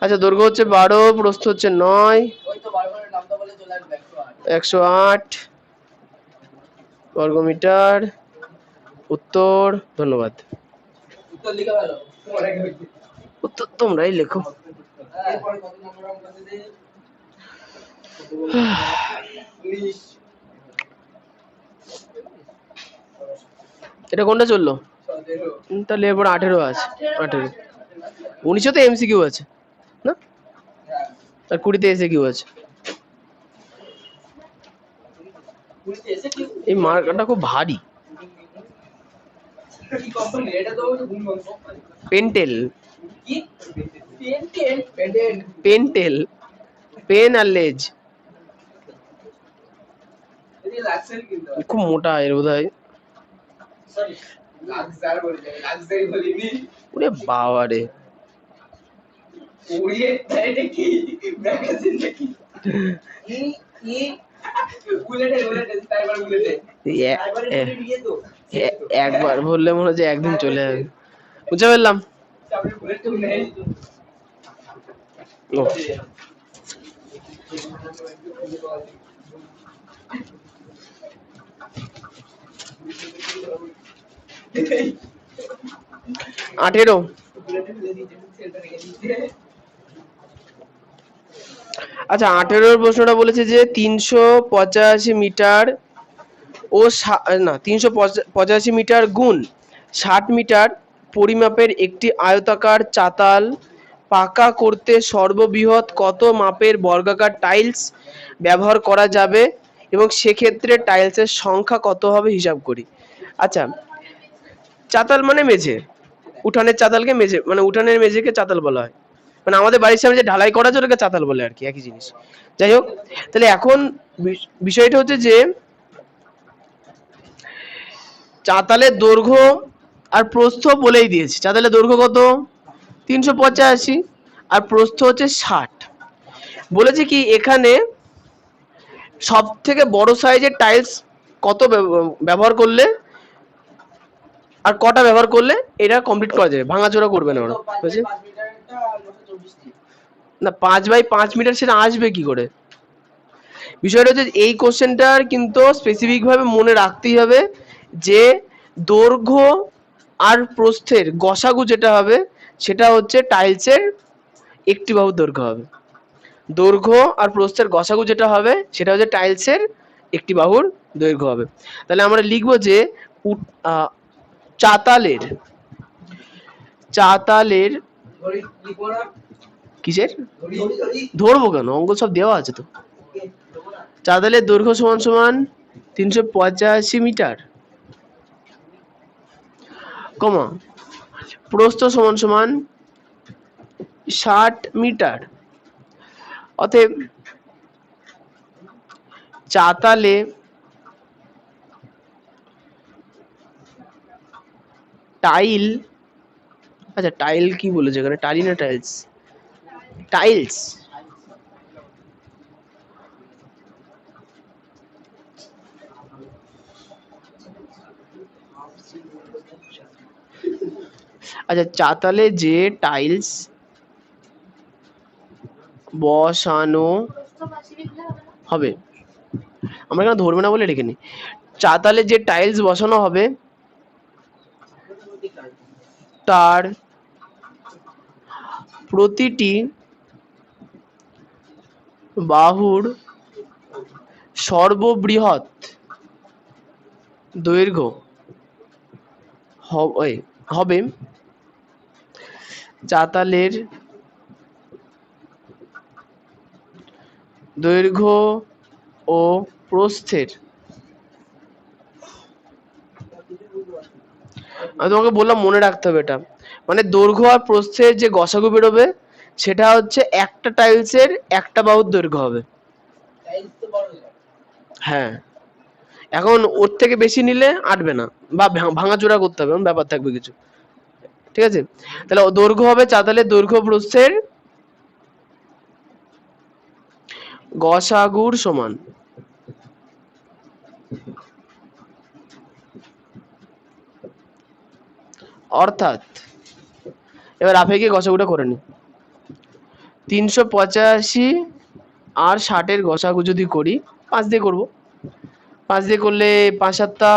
আচ্ছা দৈর্ঘ্য হচ্ছে 12, প্রস্থ হচ্ছে 9, 108 বর্গমিটার, উত্তর, ধন্যবাদ, উত্তর তোমরাই লেখো। এটা কোনটা চললো, তাহলে এরপর 18 আছে, 18, 19 তো এমসিকিউ আছে না, আর 20 এসে কিউ আছে, এই মার্কারটা খুব ভারী, পেন্টেল, পেন্টেল, পেন আর লেজ। খুব মোটা এর বোধহয়। ওরে বাবা রে, একবার বললে মনে হচ্ছে একদিন চলে যাবে। বুঝতে পারলাম। আঠেরো, আচ্ছা 18 প্রশ্নটা বলেছে যে 385 মিটার ও না 385 মিটার গুণ 60 মিটার পরিমাপের একটি আয়তাকার চাতাল পাকা করতে সর্ববৃহৎ কত মাপের বর্গাকার টাইলস ব্যবহার করা যাবে এবং সেক্ষেত্রে টাইলসের সংখ্যা কত হবে হিসাব করি। আচ্ছা, চাতাল মানে মেঝে, উঠানের চাতালকে মেঝে, মানে উঠানের মেঝেকে চাতাল বলা হয়। মানে আমাদের বাড়ির সামনে যে ঢালাই করা আছে ওটাকে চাতাল বলে আর কি, একই জিনিস। যাই হোক, তাহলে এখন বিষয়টা হচ্ছে যে চাতালের দৈর্ঘ্য আর প্রস্থ বলেই দিয়েছে। চাতালের দৈর্ঘ্য কত? 385 আর প্রস্থ হচ্ছে 60। বলেছে কি এখানে সব থেকে বড় সাইজের টাইলস কত ব্যবহার করলে আর কটা ব্যবহার করলে এটা কমপ্লিট করা যাবে, ভাঙাচোরা করবে না ওরা। বুঝেছে না, 5x5 মিটার সেটা আসবে কি করে? বিষয়টা হচ্ছে এই কোশ্চেনটার কিন্তু স্পেসিফিক ভাবে মনে রাখতেই হবে যে দৈর্ঘ্য আর প্রস্থের গসাগু যেটা হবে সেটা হচ্ছে টাইলসের একটি বাহুর দৈর্ঘ্য হবে। দৈর্ঘ্য আর প্রস্থের গসাগু যেটা হবে সেটা হচ্ছে টাইলসের একটি বাহুর দৈর্ঘ্য হবে। তাহলে আমরা লিখব যে চাতালের চাতালের কিসের ধরবো কেন, অঙ্ক সব দেওয়া আছে তো। চাতালের দৈর্ঘ্য সমান সমান 385 মিটার, কমা প্রস্থ সমান সমান 60 মিটার। অতএব চাতালে টাইল, আচ্ছা টাইল কি বলেছে এখানে, টাইল না টাইলস? টাইলস, আচ্ছা চাতালে যে টাইলস বসানো হবে, আমরা কেন ধরবে না বলে রেখে নি, চাতালে যে টাইলস বসানো হবে তার প্রতিটি বাহুর সর্ববৃহৎ দৈর্ঘ্য হবে চাতালের দৈর্ঘ্য ও প্রস্থের, আমি তোমাকে বললাম মনে রাখতে হবে এটা, মানে দৈর্ঘ্য আর প্রস্থের যে গসাগু বেরোবে সেটা হচ্ছে একটা টাইলসের একটা বাহুর দৈর্ঘ্য হবে। হ্যাঁ, এখন ওর থেকে বেশি নিলে আটবে না বা ভাঙাচোরা করতে হবে, এমন ব্যাপার থাকবে কিছু। ঠিক আছে, তাহলে দৈর্ঘ্য হবে চাতালের দৈর্ঘ্য প্রস্থের গসাগুর সমান। অর্থাৎ এবার আপেক্ষিক গসাগুটা করে নি, 385 আর 60 গসাগু যদি করি 5 দিয়ে করব, 5 দিয়ে করলে 5 7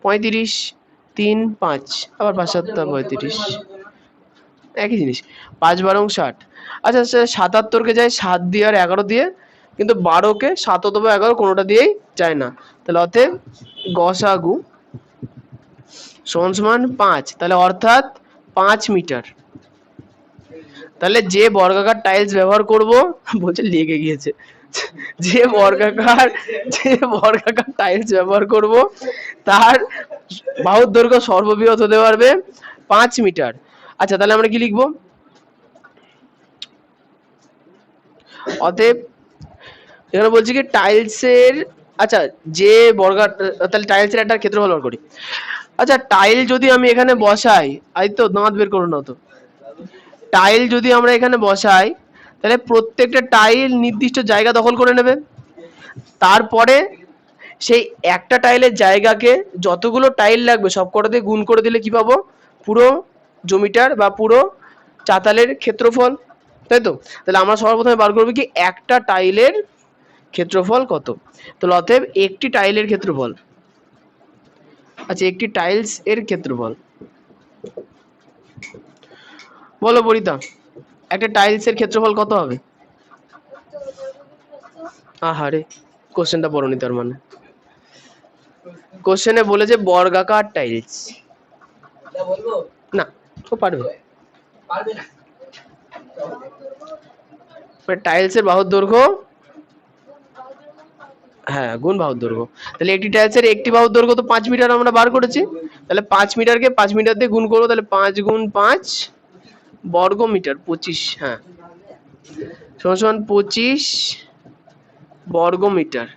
35, 3 5 আবার 5 7 35, একই জিনিস, 5 12 60। আচ্ছা 77কে যায় 7 দিয়ে আর 11 দিয়ে, কিন্তু 12কে 7 অথবা 11 কোনোটা দিয়েই যায় না। তাহলে অতএব গসাগু সমান সমান 5, তাহলে অর্থাৎ 5 মিটার। তাহলে যে বর্গাকার টাইলস ব্যবহার করব, বলছে লেগে গিয়েছে, যে বর্গাকার টাইলস ব্যবহার করব তার বাহুর দৈর্ঘ্য সর্ববৃহৎ হতে পারবে 5 মিটার। আচ্ছা তাহলে আমরা কি লিখবো? অতএব এখানে বলছি কি টাইলসের, আচ্ছা যে তাহলে টাইলসের একটা ক্ষেত্রফল বার করি। আচ্ছা টাইল যদি আমি এখানে বসাই, এই তো দাঁত বের করো না তো, টাইল যদি আমরা এখানে বসাই তাহলে প্রত্যেকটা টাইল নির্দিষ্ট জায়গা দখল করে নেবে। তারপরে সেই একটা টাইলের জায়গাকে যতগুলো টাইল লাগবে সব কটাতে গুণ করে দিলে কি পাবো? পুরো জমিটার বা পুরো চাতালের ক্ষেত্রফল, তাই তো? তাহলে আমরা সর্বপ্রথমে বার করবো কি একটা টাইলের ক্ষেত্রফল কত। তাহলে অতএব একটি টাইলের ক্ষেত্রফল, আচ্ছা একটি টাইলস এর ক্ষেত্রফল, বলো বরিতা একটা টাইলস এর ক্ষেত্রফল কত হবে? আহারে কোশ্চেনটা পড়োনি তার মানে। কোশ্চেনে বলেছে বর্গাকার টাইলস, না ও পারবে টাইলস এর বাহুর দৈর্ঘ্য, হ্যাঁ গুণ বাহুর দৈর্ঘ্য। তাহলে একটি টাইলসের একটি বাহুর দৈর্ঘ্য তো 5 মিটার আমরা বার করেছি, তাহলে 5 মিটারকে 5 মিটার দিয়ে গুণ করবো, তাহলে 5 গুণ 5 বর্গ মিটার 25, হ্যাঁ সমান সমান 25 বর্গ মিটার।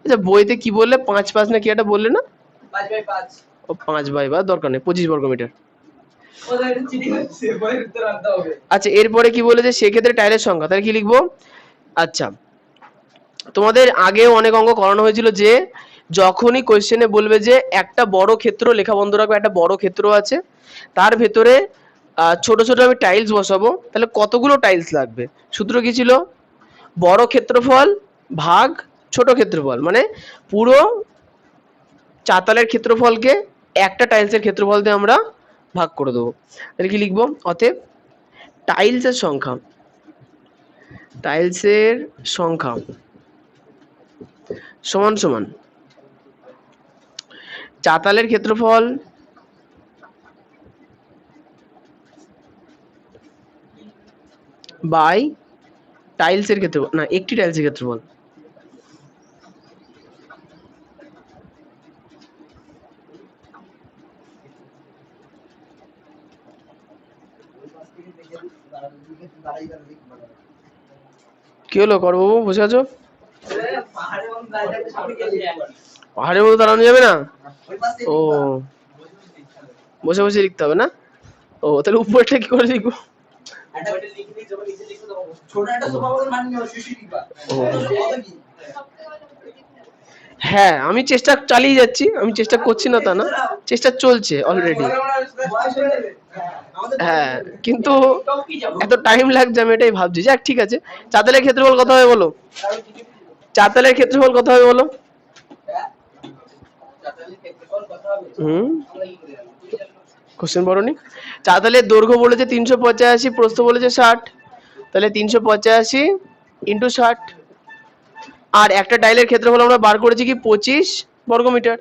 আচ্ছা বইতে কি বললে 5 5 না কি একটা বললে না? 5/5, ও 5/5 দরকার নেই, 25 বর্গ মিটার। আচ্ছা এরপরে কি বলেছে সেক্ষেত্রে টাইলের সংখ্যা, তাহলে কি লিখবো? আচ্ছা তোমাদের আগেও অনেক অঙ্ক করানো হয়েছিল যে যখনই কোশ্চেনে বলবে যে একটা বড় ক্ষেত্র, লেখা বন্ধ রাখবে, একটা বড় ক্ষেত্র আছে তার ভেতরে ছোট ছোট আমি টাইলস বসাবো, তাহলে কতগুলো টাইলস লাগবে? সূত্র কি ছিল? বড় ক্ষেত্রফল ভাগ ছোট ক্ষেত্রফল, মানে পুরো চাতালের ক্ষেত্রফলকে একটা টাইলসের ক্ষেত্রফল দিয়ে আমরা ভাগ করে দেবো। তাহলে কি লিখবো? অতএব টাইলসের সংখ্যা, টাইলসের সংখ্যা সমান সমান চাতালের ক্ষেত্রফল বাই টাইলসের ক্ষেত্রফল, না একটি টাইলসের ক্ষেত্রফল। কি হলো করবাবু, বসে আছো? পাহাড়ের মতো দাঁড়ানো যাবে না? ও বসে বসে লিখতে হবে না? ও তাহলে উপরটা কি করে লিখবো? হ্যাঁ আমি চেষ্টা চালিয়ে যাচ্ছি, আমি চেষ্টা করছি না তা না, চেষ্টা চলছে অলরেডি। হ্যাঁ কিন্তু এত টাইম লাগছে আমি এটাই ভাবছি। যাক ঠিক আছে, চাতালের ক্ষেত্রফল কত হবে বলো? চাতালের ক্ষেত্রফল কত হবে বলো? হুম কোশ্চেন পড়োনি? চাতালের দৈর্ঘ্য বলেছে 385, প্রস্থ বলেছে 60, তাহলে 385 ইন্টু 60, আর একটা টাইলের ক্ষেত্রফল আমরা বার করেছি কি 25 বর্গ মিটার,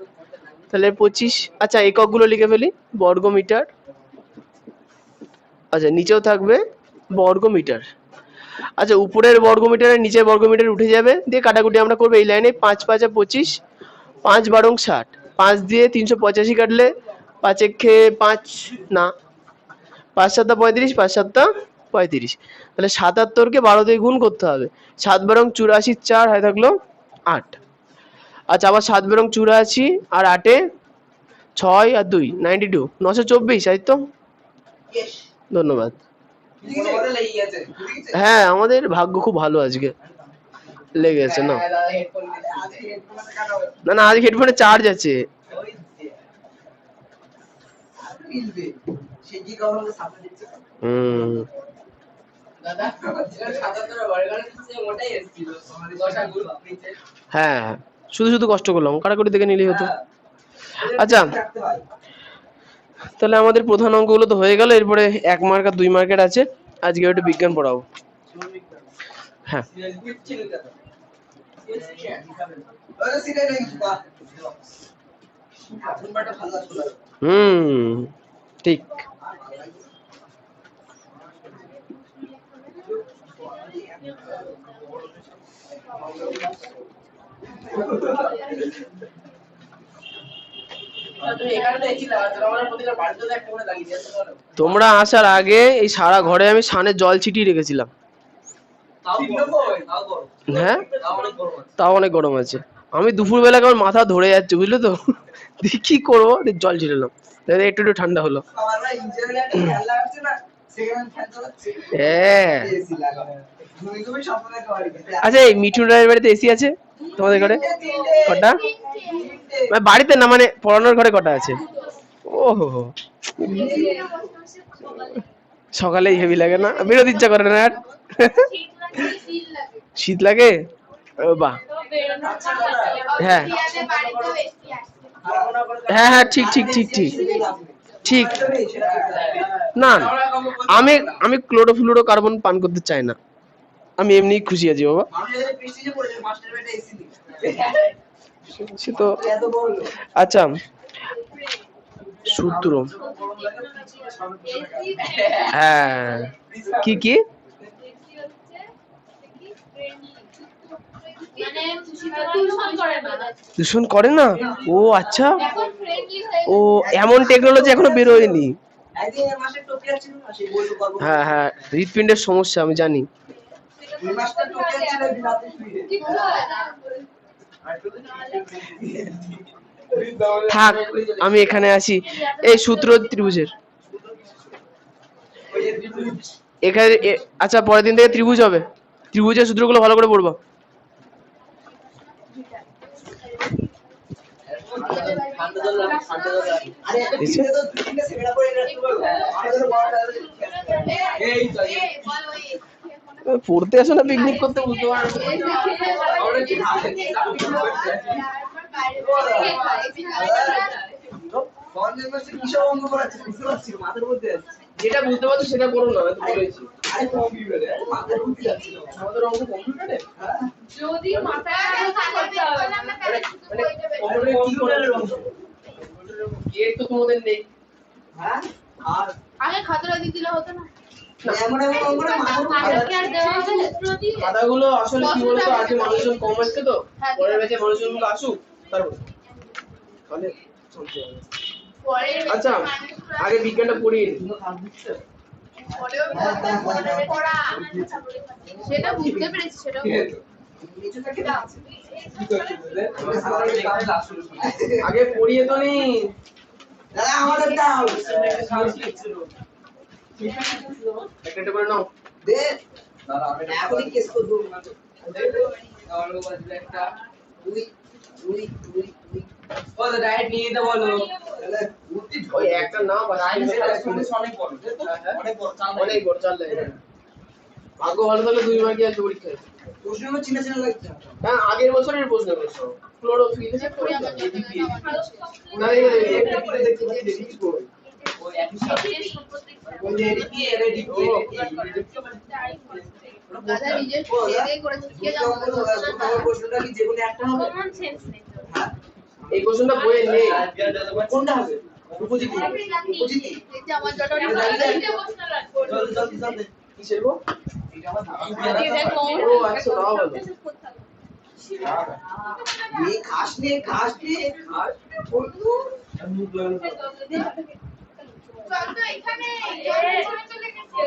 তাহলে 25, আচ্ছা এককগুলো লিখে ফেলি, বর্গ মিটার, আচ্ছা নিচেও থাকবে বর্গ মিটার। আচ্ছা উপরের বর্গ মিটারের নিচের বর্গ মিটার উঠে যাবে, দিয়ে কাটাকুটি আমরা করবো এই লাইনে, 5 5 25, 5 বারং 60, 5 দিয়ে 385 কাটলে 5 একে 5 না, 5 7 35, 5 7 35, তাহলে 77কে 12 দিয়ে গুণ করতে হবে, 7 বারং 84, 4 হয় থাকলো 8। আচ্ছা আবার 7 বারং 84 আর 8 এ 6 আর 2 92, 924, তাই তো? ধন্যবাদ। হ্যাঁ আমাদের ভাগ্য খুব ভালো আজকে, লেগেছে না? না না আজকে হেডফোনে চার্জ আছে। হুম হ্যাঁ শুধু শুধু কষ্ট করলাম, কাটাকুটি দেখে নিলেই হতো। আচ্ছা তাহলে আমাদের প্রধান অঙ্কগুলো তো হয়ে গেল, এরপরে 1 মার্ক আর 2 মার্কের আছে, আজকে একটু বিজ্ঞান পড়াবো। হ্যাঁ হুম ঠিক। তোমরা আসার আগে এই সারা ঘরে আমি সানের জল ছিটিয়ে রেখেছিলাম। হ্যাঁ তাও অনেক গরম আছে। আমি দুপুর বেলা আমার মাথা ধরে যাচ্ছে বুঝলে তো, কি করবো, জল ছিটালাম, একটু একটু ঠান্ডা হলো। হ্যাঁ আচ্ছা, এই মিঠুন রায়ের বাড়িতে এসি আছে তোমাদের ঘরে কটা? বাড়িতে না মানে পড়ানোর ঘরে কটা আছে? ও হো, সকালেই হেভি লাগে না, বেরোতে ইচ্ছা করে না আর। শীত লাগে, ও বাহ। হ্যাঁ হ্যাঁ হ্যাঁ ঠিক ঠিক ঠিক ঠিক ঠিক। না আমি আমি ক্লোরোফ্লুরো কার্বন পান করতে চাই না, আমি এমনি খুশি আছি বাবা। সে তো আচ্ছা, সূত্র, হ্যাঁ কি কি দূষণ করে না? ও আচ্ছা, ও এমন টেকনোলজি এখনো বেরোয়নি। হ্যাঁ হ্যাঁ হৃৎপিণ্ডের সমস্যা আমি জানি। থাক আমি এখানে আসি। এই সূত্র ত্রিভুজের এখানে আচ্ছা পরের দিন থেকে ত্রিভুজ হবে, ত্রিভুজের সূত্রগুলো ভালো করে পড়বো। পড়তে আসো না পিকনিক করতে, বুঝতে পারো। যেটা বুঝতে পারছো সেটা করো না, বলেছি। আমাদের অঙ্ক কম্পিউটারে যদি মাথায় গেট তো তোমাদের নেই। হ্যাঁ আর আগে খাতাটা দিয়ে দিলে হতো না? খাতাগুলো আসলে কি বলতো, আজকে মানুষজন কম আসছে তো, পরের ব্যাচে মানুষজন গুলো আসুক তারপর তাহলে চলতে হবে। আচ্ছা আগে বিজ্ঞানটা পড়িয়ে সেটা বুঝতে পেরেছি, সেটা আগে পড়িয়ে তো নি আমাদের দাও একটা করে নাও দে দাদা, আমি এখনই কেস করব না তো। একটা দুই দুই দুই দুই ও দা ডায়েট নিয়ে দে বলো, ওই একটা নাও বাস, অনেক বড় অনেক বড় চাল, অনেক বড় চাল লাগে। ভাগ্য ভালো তাহলে 2 মার্ক আছে পরীক্ষায়। প্রশ্নগুলো চিনা চিনা লাগছে। হ্যাঁ আগের বছরের প্রশ্ন করছো, ক্লোরোফিল এসে পড়ে আমরা এদিকে না দেখতে দেখি পড়ো ওই একই সাথে ওই যে এদিকে এদিকে দাদা নিজে এটাই করেছে, কি জানো তোমার প্রশ্নটা কি যেগুলো একটা হবে কমন সেন্স নেই। এই কোশ্চেনটা বইয়ে নেই, কোনটা হবে? উপযোগী উপযোগী এই যে আমার জন্য জলদি জলদি জলদি কি শেখো এটা আমার ও আচ্ছা নাও বলো ये खास ने खास বন্ধু আমি এখানে চলে গেছে।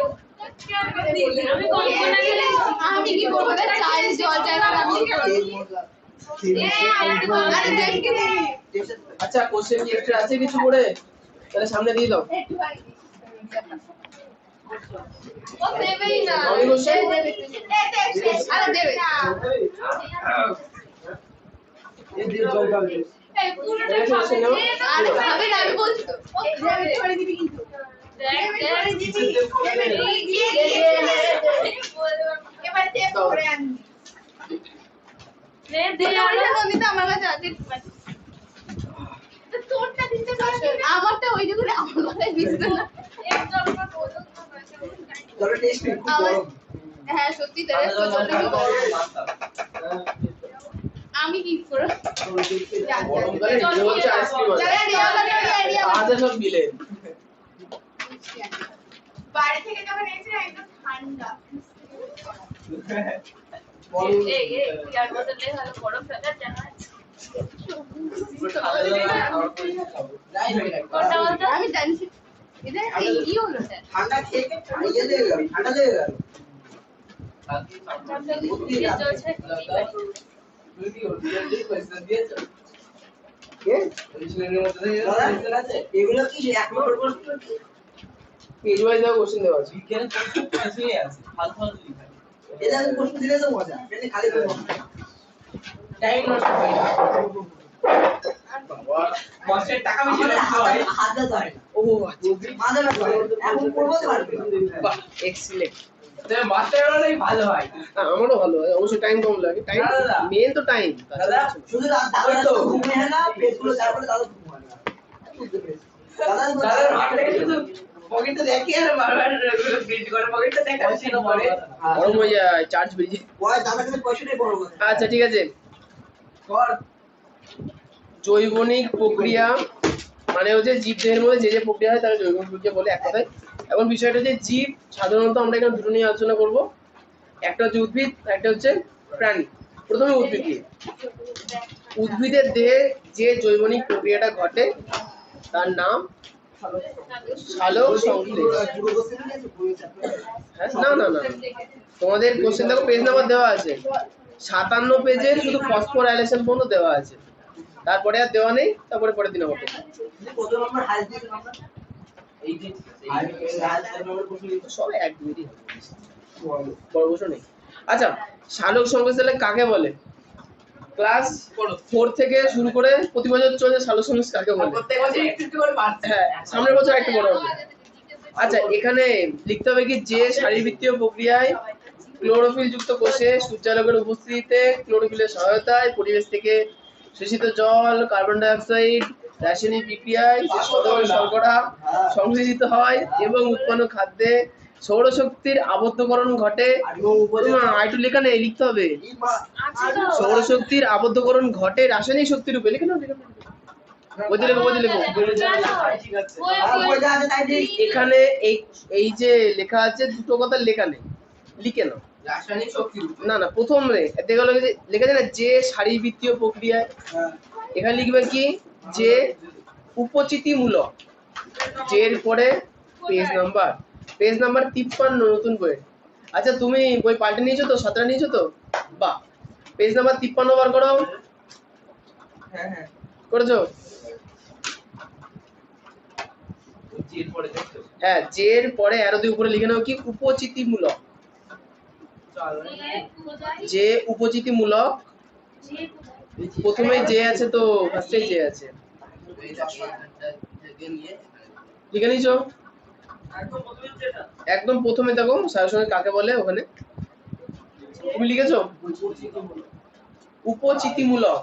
আমি কল্পনা গেলে আমি কি করব, চাই জল চাই না আমি আচ্ছা কোশ্চেন কি একটা আছে কিছু পড়ে তাহলে সামনে দিয়ে দাও। ও দেবেই না, আমি কোশ্চেন আরে দেবে এই দিয়ে জল দাও এই পুরোটা খাবে আরে খাবে না আমি বলছি তো ও দেবে ছড়ে দিবি কিন্তু দেখ ছড়ে দিবি এবার টেপ করে আনবি রে দে আরে নন্দিতা আমার কাছে আছে তো তোরটা দিতে পারবি না, আমারটা ওই যে করে আমার কথাই বুঝতে না একদম না বলো তোর টেস্ট খুব গরম। হ্যাঁ সত্যি তাই তো চলতে কি গরম আমি কি করব গরম করে বলছে আইসক্রিম আছে সব মিলে বাড়ি থেকে যখন এসে একদম ঠান্ডা এই এই তুই আর বদলে হলো বরফ ফেলার জানা আমি জানি এটা কি হলো স্যার ঠান্ডা খেয়ে ইয়ে লেগে গেল, ঠান্ডা লেগে গেল। এগুলো কি এক নম্বর প্রশ্ন? পেজ ওয়াইজ কোশ্চেন দেওয়া আছে। এটা প্রশ্ন দিলে তো মজা, এমনি খালি করে মজা। টাইম নষ্ট হয় না। মাস্টার টাকা বেশি নষ্ট হয়, হাত দিতে হয় না। ও আচ্ছা, মাঝে মাঝে এখন পড়বো তো পারবে। বাহ, এক্সিলেন্ট। তাহলে মাস্টার হলেই ভালো হয়। আমারও ভালো হয়, অবশ্য টাইম কম লাগে। টাইম মেন তো টাইম। দাদা শুধু দাদা তো ঘুমিয়ে হয় না, পেজগুলো তারপরে দাদা ঘুমায় না। দাদা মাঠটাকে শুধু পকেটে দেখি আর বারবার পেজ করে পকেটে দেখে ছিল পরে। বড় মজা, চার্জ বেরিয়ে। ওই দাদা কিন্তু পয়সাটাই বড় কথা। আচ্ছা ঠিক আছে। কর জৈবনিক প্রক্রিয়া মানে হচ্ছে জীবদেহের মধ্যে যে যে প্রক্রিয়া হয় তাকে জৈবনিক প্রক্রিয়া বলে, এক কথায়। এখন বিষয়টা হচ্ছে জীব সাধারণত আমরা এখানে দুটো নিয়ে আলোচনা করব, একটা হচ্ছে উদ্ভিদ, একটা হচ্ছে প্রাণী। প্রথমে উদ্ভিদ নিয়ে। উদ্ভিদের দেহে যে জৈবনিক প্রক্রিয়াটা ঘটে তার নাম সালোক সংশ্লেষ। না না না, তোমাদের কোশ্চেন দেখো পেজ নাম্বার দেওয়া আছে 57 পেজে, শুধু ফসফোরাইলেশন পর্যন্ত দেওয়া আছে, তারপরে আর দেওয়া নেই। তারপরে পরের দিন হবে কত নম্বর হাইস দিতে আমরা এই যে নম্বর প্রশ্ন সব এক মিনিটই হবে, বড় বড় নেই। আচ্ছা, সালোক সংশ্লেষ তাহলে কাকে বলে? ক্লাস 4 থেকে শুরু করে প্রতি বছর চলছে সালোক সংশ্লেষ কাকে বলে। প্রত্যেক বছর একটু একটু করে বাড়ছে। হ্যাঁ, সামনের বছর একটা বড় হবে। আচ্ছা, এখানে লিখতে হবে কি, যে শারীরবৃত্তীয় প্রক্রিয়ায় ক্লোরোফিল যুক্ত কোষে সূর্যালোকের উপস্থিতিতে ক্লোরোফিলের সহায়তায় পরিবেশ থেকে শোষিত জল, কার্বন ডাই অক্সাইড রাসায়নিক বিক্রিয়ায় সদর শর্করা সংশ্লেষিত হয় এবং উৎপন্ন খাদ্যে সৌরশক্তির আবদ্ধকরণ ঘটে। আইটু লেখা নেই, লিখতে হবে সৌরশক্তির আবদ্ধকরণ ঘটে রাসায়নিক শক্তির রূপে। লিখে নাও, এখানে এই যে লেখা আছে দুটো কথা লেখা নেই, লিখে নাও। রাসায়নিক শক্তি না না, প্রথম দেখো লেখা আছে না, যে শারীরবৃত্তীয় প্রক্রিয়ায়। এখানে লিখবে কি, যে উপচিতিমূলক। এর পরে পেজ নাম্বার 53 নতুন বই। আচ্ছা, তুমি বই পাল্টে নিয়েছো তো? 17 নিয়েছো তো? বাহ, পেজ নাম্বার 53 বার করো। হ্যাঁ হ্যাঁ করেছো? হ্যাঁ, জের পরে আরো দুই উপরে লিখে নাও কি, উপচিতিমূলক। যে উপচিতিমূলক, প্রথমে যে আছে তো ফার্স্টে যে আছে, লিখে নিছো? একদম প্রথমে দেখো সারার সঙ্গে কাকে বলে, ওখানে তুমি লিখেছো উপচিতিমূলক।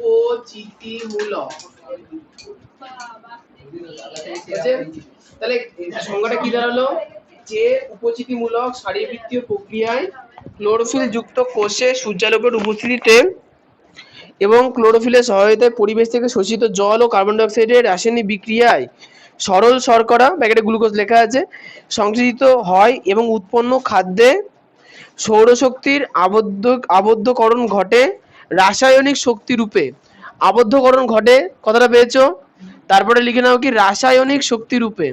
উপচিতিমূলক, তাহলে সংজ্ঞাটা কি দাঁড়ালো? যে উপচিতিমূলক শারীরবৃত্তীয় প্রক্রিয়ায় ক্লোরোফিল যুক্ত কোষে সূর্যালোকের উপস্থিতিতে এবং ক্লোরোফিলের সহায়তায় পরিবেশ থেকে শোষিত জল ও কার্বন ডাই অক্সাইডের রাসায়নিক বিক্রিয়ায় সরল শর্করা ব্যাকেটে গ্লুকোজ লেখা আছে সংশ্লেষিত হয় এবং উৎপন্ন খাদ্যে সৌরশক্তির আবদ্ধকরণ ঘটে রাসায়নিক শক্তি রূপে। আবদ্ধকরণ ঘটে কথাটা পেয়েছো? তারপরে লিখে নাও কি, রাসায়নিক শক্তি রূপে।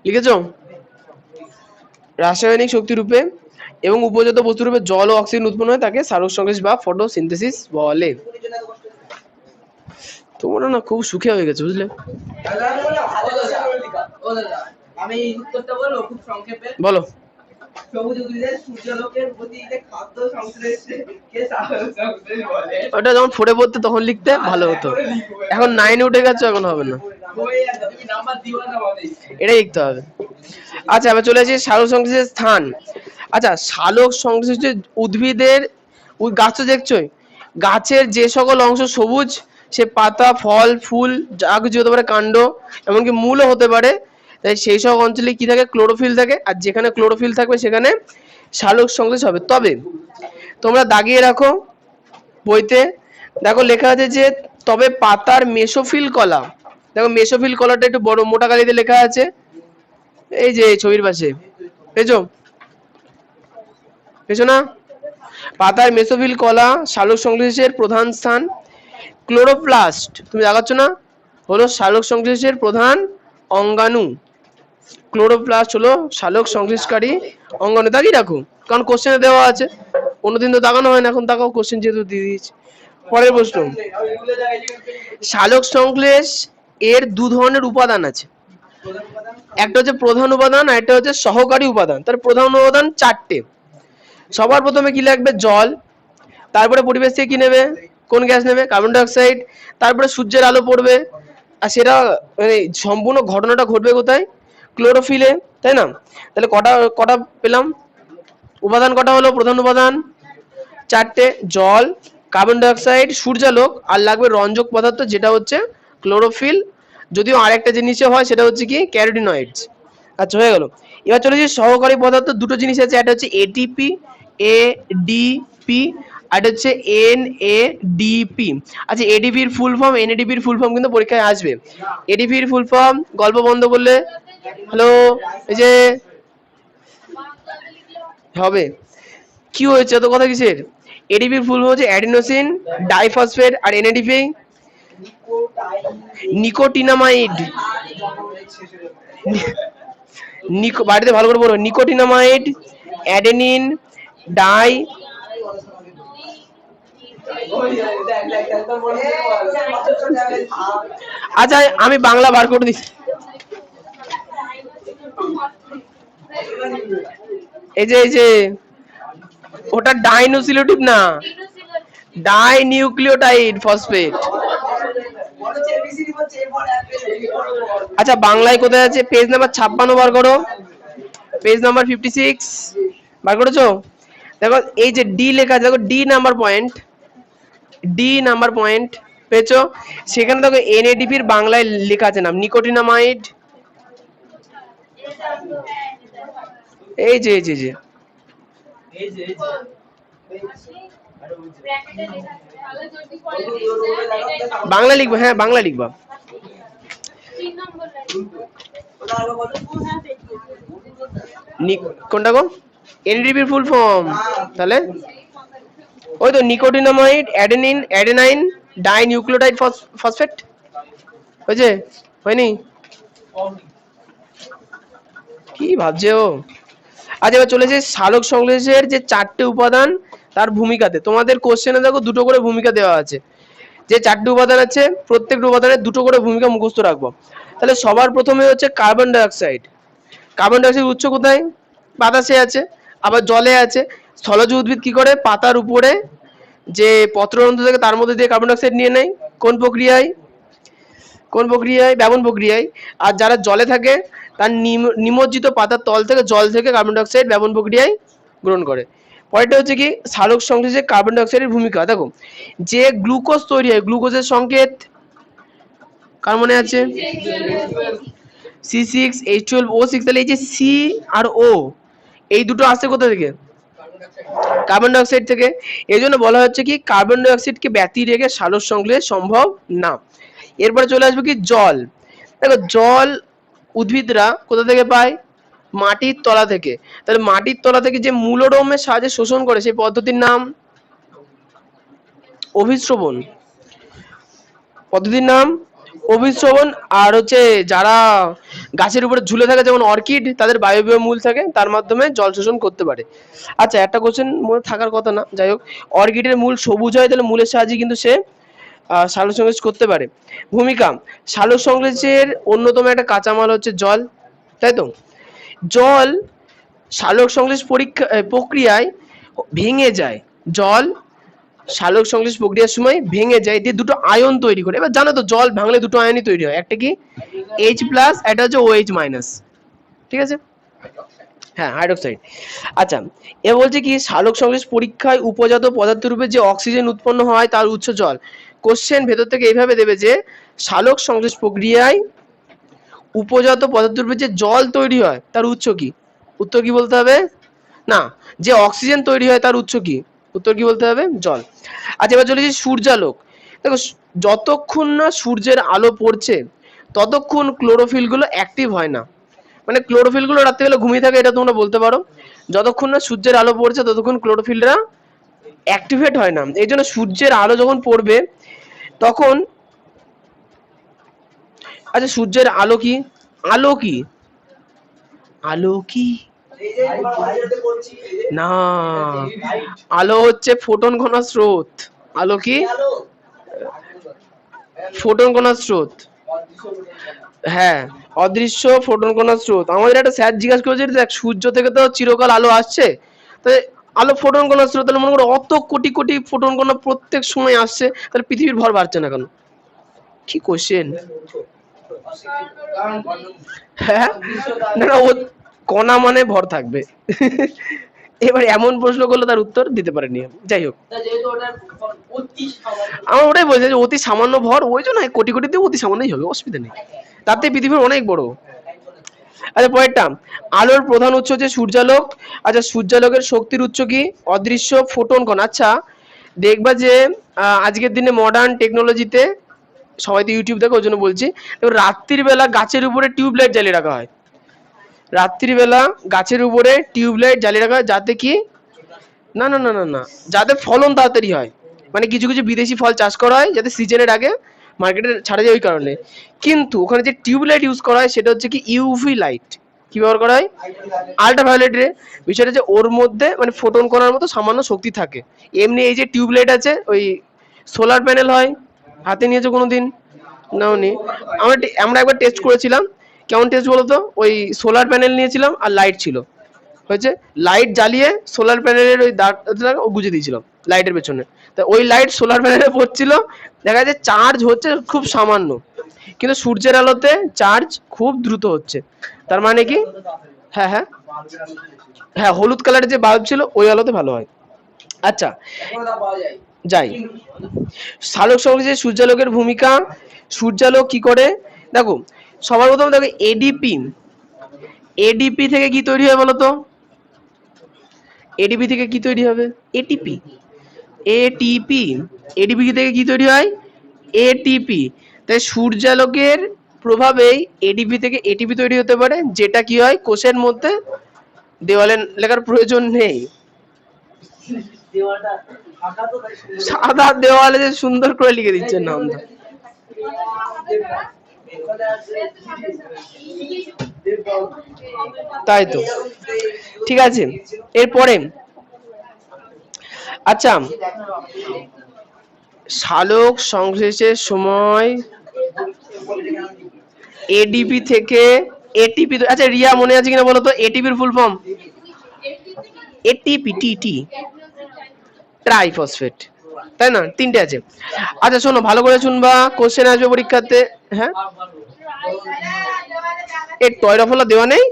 লিখেছো? রাসায়নিক শক্তি রূপে এবং উপজাত বস্তু রূপে জল ও অক্সিজেন উৎপন্ন হয়, তাকে সালোক সংশ্লেষ বা ফটোসিনথেসিস বলে। তোমরা না খুব সুখী হয়ে গেছো, বুঝলে? আমি উত্তরটা বলবো খুব সংক্ষেপে। বলো। সবুজ উদ্ভিদের সূর্যালোকের গতিতে খাদ্য সংশ্লেষকে সালোক সংশ্লেষ বলে। ওটা যখন ফোরে পড়তে তখন লিখতে ভালো হতো, এখন 9 উঠে গেছে, এখন হবে না, তুমি নাম্বার দিও না বলে এটাই লিখতে হবে। আচ্ছা, এবার চলে আসি সালোক সংশ্লেষের স্থান। আচ্ছা, সালোক সংশ্লেষ উদ্ভিদের, গাছ তো দেখছোই, গাছের যে সকল অংশ সবুজ, সে পাতা, ফল, ফুল, যা কিছু হতে পারে, কাণ্ড, এমনকি মূলও হতে পারে, তাই সেই সব অঞ্চলে কি থাকে, ক্লোরোফিল থাকে। আর যেখানে ক্লোরোফিল থাকবে সেখানে সালোক সংশ্লেষ হবে। তবে তোমরা দাগিয়ে রাখো বইতে, দেখো লেখা আছে যে তবে পাতার মেসোফিল কলা, দেখো মেসোফিল কলাটা একটু বড় মোটা কালিতে লেখা আছে, এই যে ছবির পাশে, পেয়েছো? পেয়েছো না? পাতার মেসোফিল কলা সালোক সংশ্লেষের প্রধান স্থান। ক্লোরোপ্লাস্ট তুমি দেখাচ্ছ না, হলো সালোক সংশ্লেষের প্রধান অঙ্গাণু। ক্লোরোপ্লাস্ট হলো সালোক সংশ্লেষকারী অঙ্গাণু। তাকিয়ে রাখো, কারণ কোশ্চেনে দেওয়া আছে, অন্যদিন তো দেখানো হয় না, এখন তাকাও, কোশ্চেন যেহেতু দিয়ে দিয়েছি। পরের প্রশ্ন, সালোক সংশ্লেষ এর দু ধরনের উপাদান আছে, একটা হচ্ছে প্রধান উপাদান আর একটা হচ্ছে সহকারী উপাদান। তার প্রধান উপাদান চারটে। সবার প্রথমে কি লাগবে? জল। তারপরে পরিবেশ থেকে কি নেবে? কোন গ্যাস নেবে? Carbon die oxide. তারপরে সূর্যের আলো পড়বে, আর সেটা মানে সম্পূর্ণ ঘটনাটা ঘটবে কোথায়? ক্লোরোফিলে, তাই না? তাহলে কটা কটা পেলাম? উপাদান কটা হলো? প্রধান উপাদান চারটে, জল, কার্বন ডাই অক্সাইড, সূর্যালোক, আর লাগবে রঞ্জক পদার্থ যেটা হচ্ছে ক্লোরোফিল। যদিও আরেকটা জিনিসে হয়, সেটা হচ্ছে কি ক্যারোটিনয়েডস। আচ্ছা, হয়ে গেল। এবার চলে যাই সহকারী পদার্থ। দুটো জিনিস আছে, একটা হচ্ছে এটিপি, এডিপি, আর এটা হচ্ছে এনএডিপি। আচ্ছা, এডিপির ফুল ফর্ম, এনএডিপির ফুল ফর্ম কিন্তু পরীক্ষায় আসবে। এডিপির ফুল ফর্ম, গল্প বন্ধ করলে হ্যালো, এই যে হবে কি হয়েছে এত কথা কিসের? এডিপির ফুল ফর্ম হচ্ছে অ্যাডিনোসিন ডাইফসফেট, আর এনএডিপি নিকোটিনামাইড। বাড়িতে ভালো করে বলো, নিকোটিনামাইড, অ্যাডেনিন ডাই। আচ্ছা, আমি বাংলা বার করে দিচ্ছি। এই যে ওটা ডাইনোসিলেটিভ না, ডাইনিউক্লিওটাইড ফসফেট। আচ্ছা, বাংলায় কোথায় আছে? পেজ নাম্বার 56 বার করো, পেজ নাম্বার 56 বার করেছো? দেখো এই যে ডি লেখা আছে, দেখো D number point, D number point পেয়েছো? সেখানে দেখো এনএডিপির বাংলায় লেখা আছে নাম নিকোটিনামাইড। এই যে এই যে এই যে বাংলা লিখবা, হ্যাঁ বাংলা লিখবা। কোনটা গো? এনএডিপির ফুল ফর্ম, তাহলে ওই তো nicotinamide, adenine, adenine dinucleotide phosphate. হয়েছে? হয়নি? কি ভাবছে ও? আচ্ছা, এবার চলে যাই সালোক সংশ্লেষের যে চারটে উপাদান তার ভূমিকাতে। তোমাদের কোশ্চেনে দেখো দুটো করে ভূমিকা দেওয়া আছে। যে চারটে উপাদান আছে, প্রত্যেকটা উপাদানের দুটো করে ভূমিকা মুখস্থ রাখবো। তাহলে সবার প্রথমে হচ্ছে carbon die oxide. Carbon die oxide উৎস কোথায়? বাতাসে আছে, আবার জলে আছে। স্থলজ উদ্ভিদ কি করে? পাতার উপরে যে পত্ররন্ধ্র থাকে তার মধ্যে দিয়ে কার্বন ডাই অক্সাইড নিয়ে নেয়। কোন প্রক্রিয়ায়? কোন প্রক্রিয়ায়? ব্যাবন প্রক্রিয়ায়। আর যারা জলে থাকে তার নিমজ্জিত পাতার তল থেকে জল থেকে কার্বন ডাই অক্সাইড ব্যাবন প্রক্রিয়ায় গ্রহণ করে। পরেরটা হচ্ছে কি সালোক সংশ্লেষে কার্বন ডাই অক্সাইডের ভূমিকা। দেখো যে গ্লুকোজ তৈরি হয়, গ্লুকোজের সংকেত কার মনে আছে? C6H12O6। তাহলে এই যে সি আর ও, এই দুটো আসছে কোথা থেকে? কার্বন ডাই অক্সাইড থেকে। এই জন্য বলা হচ্ছে কি কার্বন ডাই অক্সাইডকে ব্যতি রেখে সালোক সংশ্লেষ সম্ভব না। এরপরে চলে আসবে কি জল। দেখো জল উদ্ভিদরা কোথা থেকে পায়? মাটির তলা থেকে। তাহলে মাটির তলা থেকে যে মূলরোমের সাহায্যে শোষণ করে সেই পদ্ধতির নাম অভিস্রবণ। পদ্ধতির নাম অভিস্রবণ। আর হচ্ছে যারা গাছের উপরে ঝুলে থাকে যেমন অর্কিড, তাদের বায়বীয় মূল থাকে, তার মাধ্যমে জল শোষণ করতে পারে। আচ্ছা, একটা কোশ্চেন মনে থাকার কথা না, যাই হোক, অর্কিডের মূল সবুজ হয়, তাহলে মূলের সাহায্যে কিন্তু সে সালোক সংশ্লেষ করতে পারে। ভূমিকা, সালোক সংশ্লেষের অন্যতম একটা কাঁচামাল হচ্ছে জল, তাই তো? জল সালোক সংশ্লেষ প্রক্রিয়ায় ভেঙে যায়। জল সালোক সংশ্লেষ প্রক্রিয়ার সময় ভেঙে যায়, দিয়ে দুটো আয়ন তৈরি করে। এবার জানো তো জল ভাঙলে দুটো আয়নই তৈরি হয়, একটা কি H+, একটা হচ্ছে OH-। ঠিক আছে, হ্যাঁ হাইড্রোক্সাইড। আচ্ছা, এ বলছে কি সালোক সংশ্লেষ পরীক্ষায় উপজাত পদার্থ রূপে যে অক্সিজেন উৎপন্ন হয় তার উৎস জল। কোশ্চেন ভেতর থেকে এইভাবে দেবে যে সালোক সংশ্লেষ প্রক্রিয়ায় উপজাত পদার্থ রূপে যে জল তৈরি হয় তার উৎস কি? উত্তর কি বলতে হবে? না, যে অক্সিজেন তৈরি হয় তার উৎস কি? উত্তর কি বলতে হবে? জল। আচ্ছা, এবার চলে যাই সূর্যালোক। দেখো যতক্ষণ না সূর্যের আলো পড়ছে ততক্ষণ ক্লোরোফিল গুলো অ্যাক্টিভ হয় না। মানে ক্লোরোফিল গুলো রাত্রিবেলা ঘুমিয়ে থাকে, এটা তোমরা বলতে পারো। যতক্ষণ না সূর্যের আলো পড়ছে ততক্ষণ ক্লোরোফিলরা অ্যাক্টিভেট হয় না। এই জন্য সূর্যের আলো যখন পড়বে তখন, আচ্ছা সূর্যের আলো কি, আলো কি, আলো কি এই যে বাজারে করছি এই যে না, আলো হচ্ছে ফোটন কণার স্রোত। আলো কি, আলো ফোটন কণার স্রোত। হ্যাঁ, অদৃশ্য ফোটন কণার স্রোত। আমাদের একটা স্যার জিজ্ঞাসা করেছে, দেখ সূর্য থেকে তো চিরকাল আলো আসছে, তো আলো ফোটন কণার স্রোত, তাহলে মনে করো অত কোটি কোটি ফোটন কণা প্রত্যেক সময় আসছে, তাহলে পৃথিবীর ভর বাড়ছে না কেন? কি কোশ্চেন! হ্যাঁ, না না, ও কণা মানে ভর থাকবে। এবার এমন প্রশ্ন করলে তার উত্তর দিতে পারেনি। যাই হোক, যেহেতু ওটার অতি সামান্য আমার ওটাই বলছে যে অতি সামান্য ভর, ওই জন্য কোটি কোটিতে অতি সামান্যই হবে, অসুবিধা নেই, তাতে পৃথিবীর অনেক বড়। আচ্ছা পরেরটা, আলোর প্রধান উৎস হচ্ছে সূর্যালোক। আচ্ছা সূর্যালোকের শক্তির উৎস কি? অদৃশ্য ফোটন কণা। আচ্ছা দেখবা যে আজকের দিনে মডার্ন টেকনোলজিতে, সবাই তো ইউটিউব দেখো ওই জন্য বলছি, রাত্রির বেলা গাছের উপরে টিউবলাইট জ্বালিয়ে রাখা হয়। রাত্রিবেলা গাছের উপরে টিউবলাইট জ্বালিয়ে রাখা হয়, যাতে কি, না না না না না, যাতে ফলন তাড়াতাড়ি হয়। মানে কিছু কিছু বিদেশি ফল চাষ করা হয় যাতে সিজনের আগে মার্কেটে ছাড়া যায়, ওই কারণে। কিন্তু ওখানে যে টিউবলাইট ইউজ করা হয় সেটা হচ্ছে কি ইউভি লাইট। কি ব্যবহার করা হয়? আল্ট্রাভায়োলেট রে। বিষয়টা যে ওর মধ্যে মানে ফোটন কণার মতো সামান্য শক্তি থাকে। এমনি এই যে টিউবলাইট আছে, ওই সোলার প্যানেল হয়, হাতে নিয়েছো কোনোদিন? নাওনি? আমরা একবার টেস্ট করেছিলাম। কেমন টেস্ট বলো তো? ওই সোলার প্যানেল নিয়েছিলাম আর লাইট ছিল, হয়েছে লাইট জ্বালিয়ে সোলার প্যানেলের ওই দাগটা গুজে দিয়েছিলাম লাইটের পেছনে। তা ওই লাইট সোলার প্যানেলে পড়ছিল, দেখা যায় চার্জ হচ্ছে খুব সামান্য, কিন্তু সূর্যের আলোতে চার্জ খুব দ্রুত হচ্ছে। তার মানে কি, হ্যাঁ হ্যাঁ হ্যাঁ, হলুদ কালারের যে বাল্ব ছিল ওই আলোতে ভালো হয়। আচ্ছা এখনো না পাওয়া যায় যাই, সালোক সংশ্লেষে সূর্যালোকের ভূমিকা। সূর্যালোক কি করে দেখো, সবার প্রথম দেখো এডিপি, এডিপি থেকে কি তৈরি হয় বলো তো? এডিপি থেকে কি তৈরি হবে? ATP, ATP. এডিপি থেকে কি তৈরি হয়? এটিপি। তাই সূর্যালোকের প্রভাবেই এডিপি থেকে এটিপি তৈরি হতে পারে, যেটা কি হয় কোষের মধ্যে, দেওয়ালে লেখার প্রয়োজন নেই। দেওয়ালটা ফাঁকা তো তাই সুন্দর সাদা দেওয়ালে যে সুন্দর করে লিখে দিচ্ছেন নামটা। তাই তো, ঠিক আছে। এরপরে আচ্ছা, সালোক সংশ্লেষের সময় এডিপি থেকে এটিপি, আচ্ছা রিয়া মনে আছে কিনা বলো তো এটিপির ফুল ফর্ম? এটিপি, টি, ট্রাইফসফেট, তাই না? তিনটে আছে। আচ্ছা শোনো ভালো করে শুনবা, কোশ্চেন আসবে পরীক্ষাতে। হ্যাঁ, এই টয়রফলা দেওয়া নেই,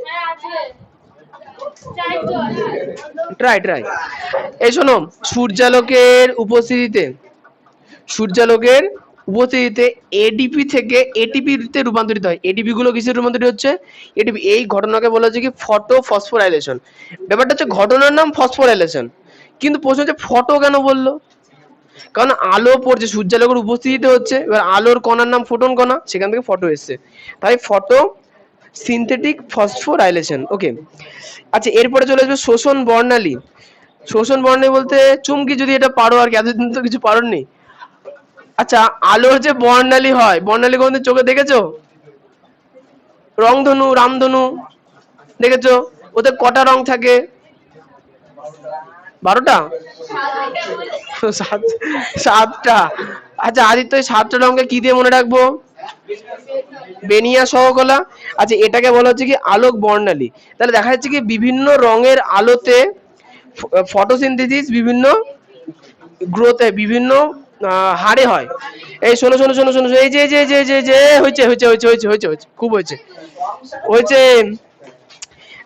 ট্রাই ট্রাই। এই শোনো, সূর্যালোকের উপস্থিতিতে, সূর্যালোকের উপস্থিতিতে এডিপি থেকে এটিপি তে রূপান্তরিত হয়। এডিপি গুলো কিসে রূপান্তরিত হচ্ছে? এটিপি, এই ঘটনাকে বলা হচ্ছে কি ফটো ফসফোরাইলেশন। ব্যাপারটা হচ্ছে ঘটনার নাম ফসফোরাইলেশন, কিন্তু প্রশ্ন হচ্ছে ফটো কেন বললো? কারণ আলো পড়ছে, সূর্যালোকের উপস্থিতিতে হচ্ছে, এবার আলোর কণার নাম ফোটন কণা, সেখান থেকে ফটো এসছে, তাই ফটো সিনথেটিক ফসফোরাইলেশন। ওকে, আচ্ছা এরপরে চলে আসবে শোষণ বর্ণালী। শোষণ বর্ণালী বলতে চুমকি যদি এটা পারো, আর কি এতদিন তো কিছু পারোনি। আচ্ছা আলোর যে বর্ণালী হয়, বর্ণালী কোনদিন চোখে দেখেছো? রংধনু, রামধনু দেখেছো? ওতে কটা রং থাকে? 12টা? 7টা। আচ্ছা আদিত্য, 7টা রঙকে কি দিয়ে মনে রাখবো? বেনিয়া সহকলা। আচ্ছা এটাকে বলা হচ্ছে কি আলোক বর্ণালী। তাহলে দেখা যাচ্ছে কি বিভিন্ন রঙের আলোতে ফটোসিনথেসিস বিভিন্ন গ্রোথে, বিভিন্ন হারে হয়। এই শোনো শোনো শোনো শোনো, এই যে যে যে যে যে হয়েছে হয়েছে হয়েছে হয়েছে হয়েছে হয়েছে, খুব হয়েছে হয়েছে।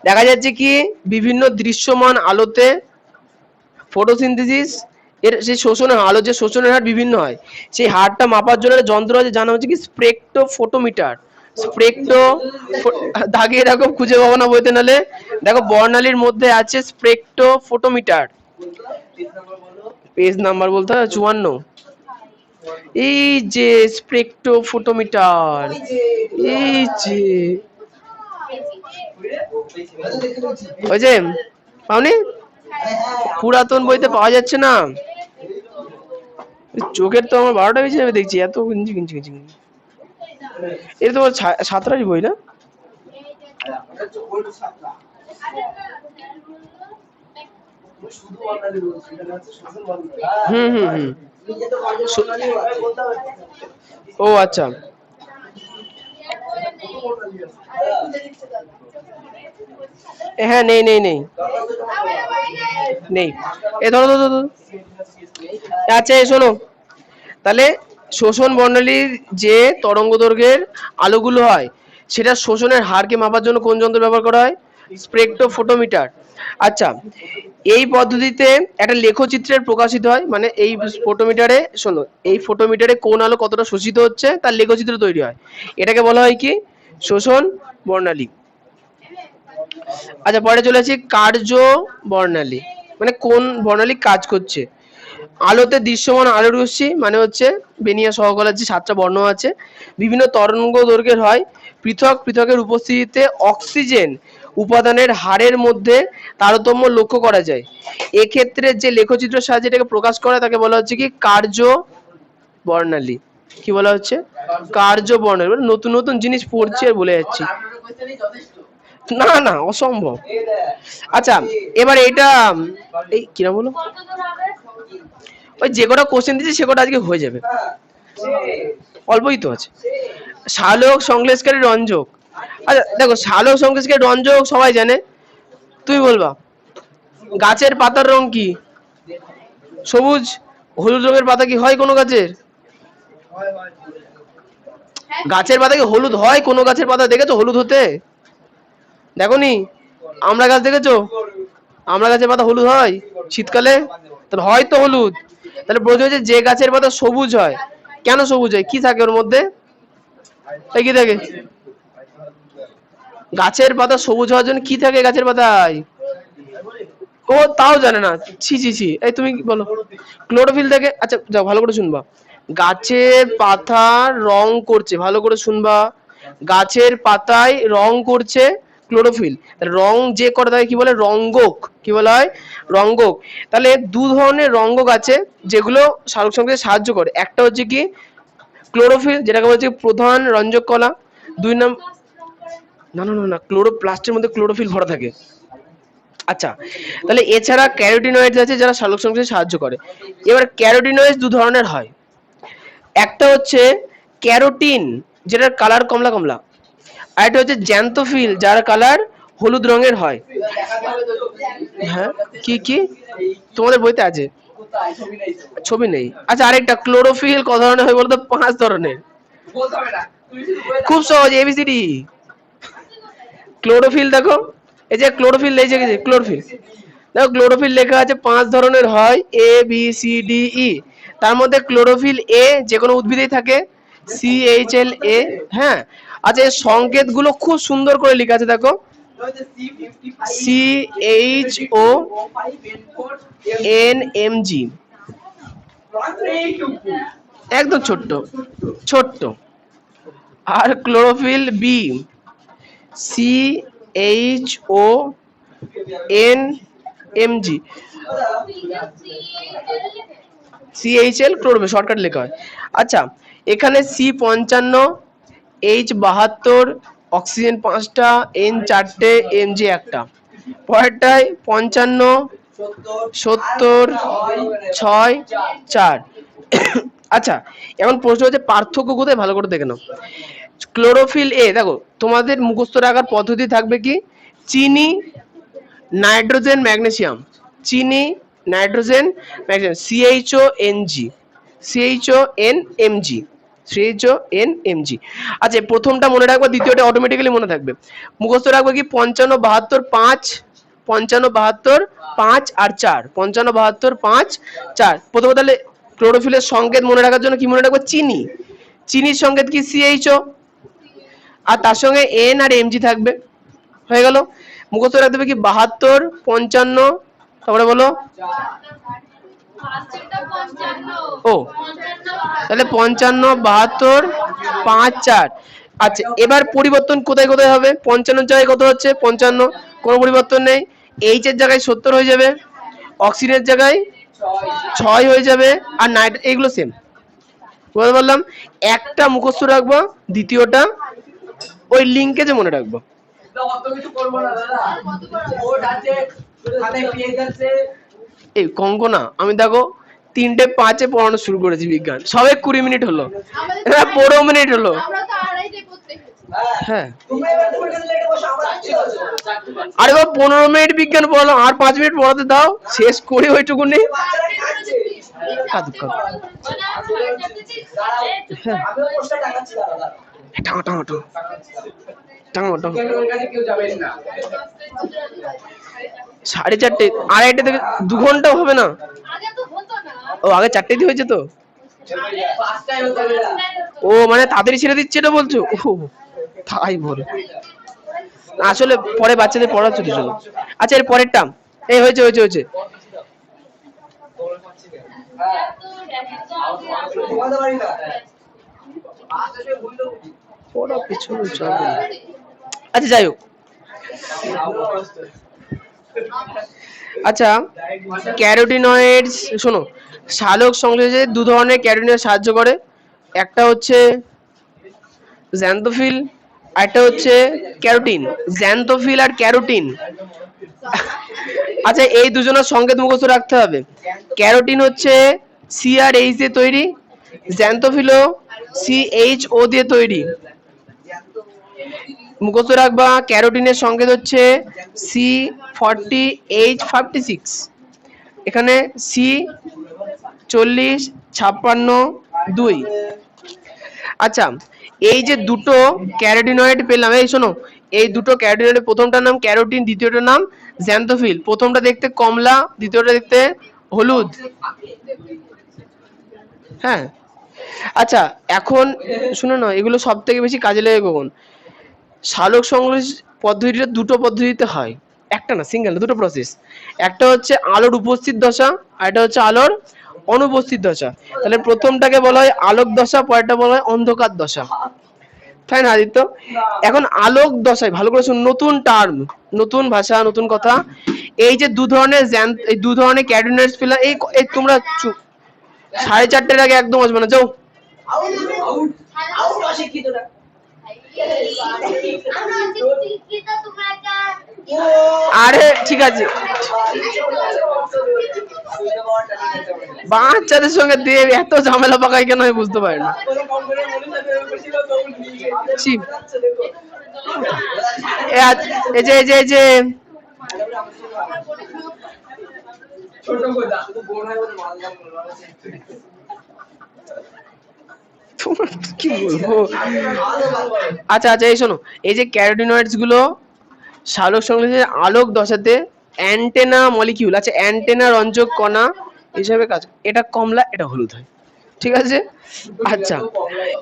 দেখা যাচ্ছে কি বিভিন্ন দৃশ্যমান আলোতে ফটোসিনথেসিস এর সেই শোষণের আলো, যে শোষণের হার বিভিন্ন হয়, সেই হারটা মাপার জন্য একটা যন্ত্র আছে, জানা হচ্ছে কি স্পেকট্রোফোটোমিটার। স্পেকট্রো, দাগিয়ে রাখো, খুঁজে পাবো না বইতে, নালে দেখো বর্ণালীর মধ্যে আছে স্পেকট্রোফোটোমিটার। পেজ নাম্বার বলতে হয় 54। এই যে স্পেকট্রোফোটোমিটার, ওই যে এই যে আচ্ছা, দেখতে পাচ্ছি। ওই যে পাওনি, আরে হ্যাঁ, পুরাতন বইতে পাওয়া যাচ্ছে না। চোখের তো আমার 12টা বেজে যাবে দেখছি, এত কিনছি কিনছি কিনছি। এটা তোমার সাঁতরারই বই না? ওটা হচ্ছে ওল্ড ছাত্রা। শুধু বাঙালি বলছি, এটা হচ্ছে শোষণ বন্ধ। হুম হুম হুম। নিজে তো বাঙালি বলতে পারছি। ও আচ্ছা। হ্যাঁ নেই নেই নেই নেই। এ ধরো ধরো ধরো। আচ্ছা এই শোনো, তাহলে শোষণ বর্ণালীর যে তরঙ্গ দৈর্ঘ্যের আলোগুলো হয়, সেটা শোষণের হারকে মাপার জন্য কোন যন্ত্র ব্যবহার করা হয়? স্পেকট্রোফোটোমিটার। আচ্ছা, এই পদ্ধতিতে একটা লেখচিত্রের প্রকাশিত হয়, মানে এই ফোটোমিটারে শোনো, এই ফোটোমিটারে কোন আলো কতটা শোষিত হচ্ছে তার লেখচিত্র তৈরি হয়, এটাকে বলা হয় কি? শোষণ বর্ণালী। আচ্ছা পরে চলে আসি কার্য বর্ণালী, মানে কোন বর্ণালী কাজ করছে। আলোতে দৃশ্যমান আলোর রশ্মি মানে হচ্ছে বেনিয়া সহকলার যে 7টা বর্ণ আছে, বিভিন্ন তরঙ্গ দৈর্ঘ্যের হয়, পৃথক পৃথকের উপস্থিতিতে অক্সিজেন উপাদানের হারের মধ্যে তারতম্য লক্ষ্য করা যায়। এক্ষেত্রে যে লেখচিত্রের সাহায্যে এটাকে প্রকাশ করা তাকে বলা হচ্ছে কি? কার্য বর্ণালী। কি বলা হচ্ছে? কার্য বর্ণালী। মানে নতুন নতুন জিনিস পড়ছি আর বলে যাচ্ছি। না না অসম্ভব। আচ্ছা এবার এটা এই কিনা বলো, ওই যে কটা কোশ্চেন দিচ্ছি সে কটা আজকে হয়ে যাবে, অল্পই তো আছে। সালোক সংশ্লেষকারী রঞ্জক। আচ্ছা দেখো, সালোক সংশ্লেষকারী রঞ্জক সবাই জানে, তুমি বলবা। গাছের পাতার রং কি? সবুজ। হলুদ রঙের পাতা কি হয় কোনো গাছের? গাছের পাতা কি হলুদ হয়? কোনো গাছের পাতা দেখেছো হলুদ হতে? দেখোনি? আমরা গাছ দেখেছো? আমরা গাছের পাতা হলুদ হয় শীতকালে? তাহলে হয় তো হলুদ। তাহলে বোঝা যায় যে গাছের পাতা সবুজ হয়, কেন সবুজ হয়? কি থাকে ওর মধ্যে? এই কি থাকে? গাছের পাতা সবুজ হওয়ার জন্য কি থাকে গাছের পাতায়? ও তাও জানে না, ছি ছি ছি। এই তুমি বলো। ক্লোরোফিল থাকে। আচ্ছা যাও ভালো করে শুনবা। গাছের পাতা রং করছে, ভালো করে শুনবা। গাছের পাতায় রং করছে ক্লোরোফিল। রং যে করে তাকে কি বলে? রঙ্গক। কি বলা হয়? রঙ্গক। তাহলে দু ধরনের রঙ্গক আছে যেগুলো সালোক সংশ্লেষে সাহায্য করে। একটা হচ্ছে কি? ক্লোরোফিল, যেটাকে বলছে প্রধান রঞ্জক কলা। দুই নম্বর, না না না না, ক্লোরোপ্লাস্টের মধ্যে ক্লোরোফিল ভরা থাকে। আচ্ছা, তাহলে এছাড়া ক্যারোটিনয়েডস আছে যারা সালোক সংশ্লেষে সাহায্য করে। এবার ক্যারোটিনয়েডস দু ধরনের হয়। একটা হচ্ছে ক্যারোটিন, যেটার কালার কমলা কমলা, আর একটা হচ্ছে জ্যান্থোফিল, যার কালার হলুদ রঙের হয়। হ্যাঁ কি কি তোমাদের বইতে আছে? ছবি নেই। আচ্ছা আরেকটা ক্লোরোফিল কত ধরনের হয় বলতো? 5 ধরনের। খুব সহজ, এবিসিডি। ক্লোরোফিল দেখো, এই যে ক্লোরোফিল এই যে ক্লোরোফিল, দেখো ক্লোরোফিল লেখা আছে 5 ধরনের হয়, A B C D E. তার মধ্যে ক্লোরোফিল এ যে কোনো উদ্ভিদেই থাকে, CHLA। হ্যাঁ, আচ্ছা এই সংকেতগুলো খুব সুন্দর করে লেখা আছে দেখো, CHONMG, একদম ছোট্ট ছোট্ট। আর chlorophyll B, CHONMG, CHL chlorophyll shortcut লেখা হয়। আচ্ছা এখানে C55, H72, অক্সিজেন 5টা, N 4টে, Mg 1টা। পরেরটায় 55, 70, 6, 4। আচ্ছা এখন প্রশ্ন হচ্ছে পার্থক্য কোথায়, ভালো করে দেখে নাও। ক্লোরোফিল এ দেখো, তোমাদের মুখস্থ রাখার পদ্ধতি থাকবে কি? চিনি, নাইট্রোজেন, ম্যাগনেসিয়াম। চিনি, নাইট্রোজেন, ম্যাগনেসিয়াম, CHONMG। আচ্ছা প্রথমটা মনে রাখবে, দ্বিতীয়টা অটোমেটিক্যালি মনে থাকবে। মুখস্থ রাখবে কি? 55, 72, 5, 55, 72, 5 আর 4, 55, 72, 5, 4। প্রথমে তাহলে ক্লোরোফিলের সংকেত মনে রাখার জন্য কি মনে রাখবো? চিনি। চিনির সংকেত কি? CHO, আর তার সঙ্গে N আর Mg থাকবে। হয়ে গেল। মুখস্থ রাখতে হবে কি? 72, 55, তারপরে বলো। ও তাহলে 55, 72, 5, 4। আচ্ছা এবার পরিবর্তন কোথায় কোথায় হবে? 55 জায়গায় কত হচ্ছে? 55, কোনো পরিবর্তন নেই। এইচ এর জায়গায় 70 হয়ে যাবে, অক্সিজেনের জায়গায় 6 হয়ে যাবে, আর নাইট্রোজেন এগুলো সেম। বুঝতে পারলাম? একটা মুখস্থ রাখবো, দ্বিতীয়টা ওই লিঙ্কেজে মনে রাখবো। অত কিছু করবো না দাদা, বোর্ড আছে, হাতে পেজ আছে। এই কঙ্কনা, আমি দেখো 3:05 পড়ানো শুরু করেছি বিজ্ঞান, সবে 20 মিনিট হলো, এবার 15 মিনিট হলো। আমরা তো আড়াইটায় পড়তে গেছি। হ্যাঁ তুমি এবার তুমি লেটে বসো, আমরা ঠিক আছে। আরে বাবা 15 মিনিট বিজ্ঞান পড়ালাম, আর 5 মিনিট পড়াতে দাও, শেষ করে ওইটুকু নেই। বাচ্চারা খাচ্ছে। কাদু কাদু আমিও পোস্টার টাঙাচ্ছি দাদা। টাঙো টাঙো টাঙো টাঙো টাঙো। ওর কাছে কেউ যাবেন না। 4:30, 2:30 থেকে 2 ঘন্টাও হবে না। আগে তো হতো না। ও আগে 4টে দিয়ে হয়েছে তো। পাঁচটায় হতে হবে না। ও মানে তাড়াতাড়ি ছেড়ে দিচ্ছে এটা বলছো? ও তাই বলে, আসলে পরে বাচ্চাদের পড়া ছোট ছোট। আচ্ছা এর পরেরটা, এই হয়েছে হয়েছে হয়েছে। ঘুমাতে পারি না। আজকে ভুল তো পড়া পিছনে যাবে। আচ্ছা যাই হোক, আচ্ছা ক্যারোটিনয়েডস শোনো, সালোক সংশ্লেষে 2 ধরনের ক্যারোটিনয়েড সাহায্য করে, একটা হচ্ছে জ্যান্থোফিল, আর একটা হচ্ছে ক্যারোটিন। জ্যান্থোফিল আর ক্যারোটিন, আচ্ছা এই দুজনের সংকেত মুখস্থ রাখতে হবে। ক্যারোটিন হচ্ছে সি আর এইচ দিয়ে তৈরি, জ্যান্থোফিলও CHO দিয়ে তৈরি। মুখস্থ রাখবা, ক্যারোটিনের সংকেত হচ্ছে C40H56, এখানে C40, 56, 2। আচ্ছা এই যে দুটো ক্যারোটিনয়েড পেলাম, এই শোনো, এই দুটো ক্যারোটিনয়েডের প্রথমটার নাম ক্যারোটিন, দ্বিতীয়টার নাম জ্যান্থোফিল। প্রথমটা দেখতে কমলা, দ্বিতীয়টা দেখতে হলুদ। হ্যাঁ আচ্ছা এখন শুনো না, এগুলো সব থেকে বেশি কাজে লাগে কখন? সালোক সংশ্লেষ পদ্ধতিটা দুটো পদ্ধতিতে হয়, একটা না, সিঙ্গেল, দুটো প্রসেস। একটা হচ্ছে আলোর উপস্থিত দশা, আর একটা হচ্ছে আলোর অনুপস্থিত দশা। তাহলে প্রথমটাকে বলা হয় আলোক দশা, পরেরটা বলা হয় অন্ধকার দশা। তাই না আদিত্য? এখন আলোক দশায় ভালো করে শুন, নতুন টার্ম, নতুন ভাষা, নতুন কথা। এই যে এই 2 ধরনের ক্যারোটিনয়েডস পেলাম, এই তোমরা 4:30 আগে একদম আসবে না, যাও। আউট আউট আউট অশিক্ষিতরা। আরে ঠিক আছে, বাচ্চাদের সঙ্গে দিয়ে এত ঝামেলা পাকাই কেন আমি বুঝতে পারি না। ছি। এই যে এই যে এই যে ছোট কথা শুধু বোন হয় বলে মালদাম তোমার কি বলবো। আচ্ছা আচ্ছা এই শোনো, এই যে ক্যারোটিনয়েডস গুলো সালোক সংশ্লেষে আলোক দশাতে অ্যান্টেনা মলিকিউল, আচ্ছা অ্যান্টেনা রঞ্জক কণা হিসেবে কাজ, এটা কমলা এটা হলুদ হয়, ঠিক আছে? আচ্ছা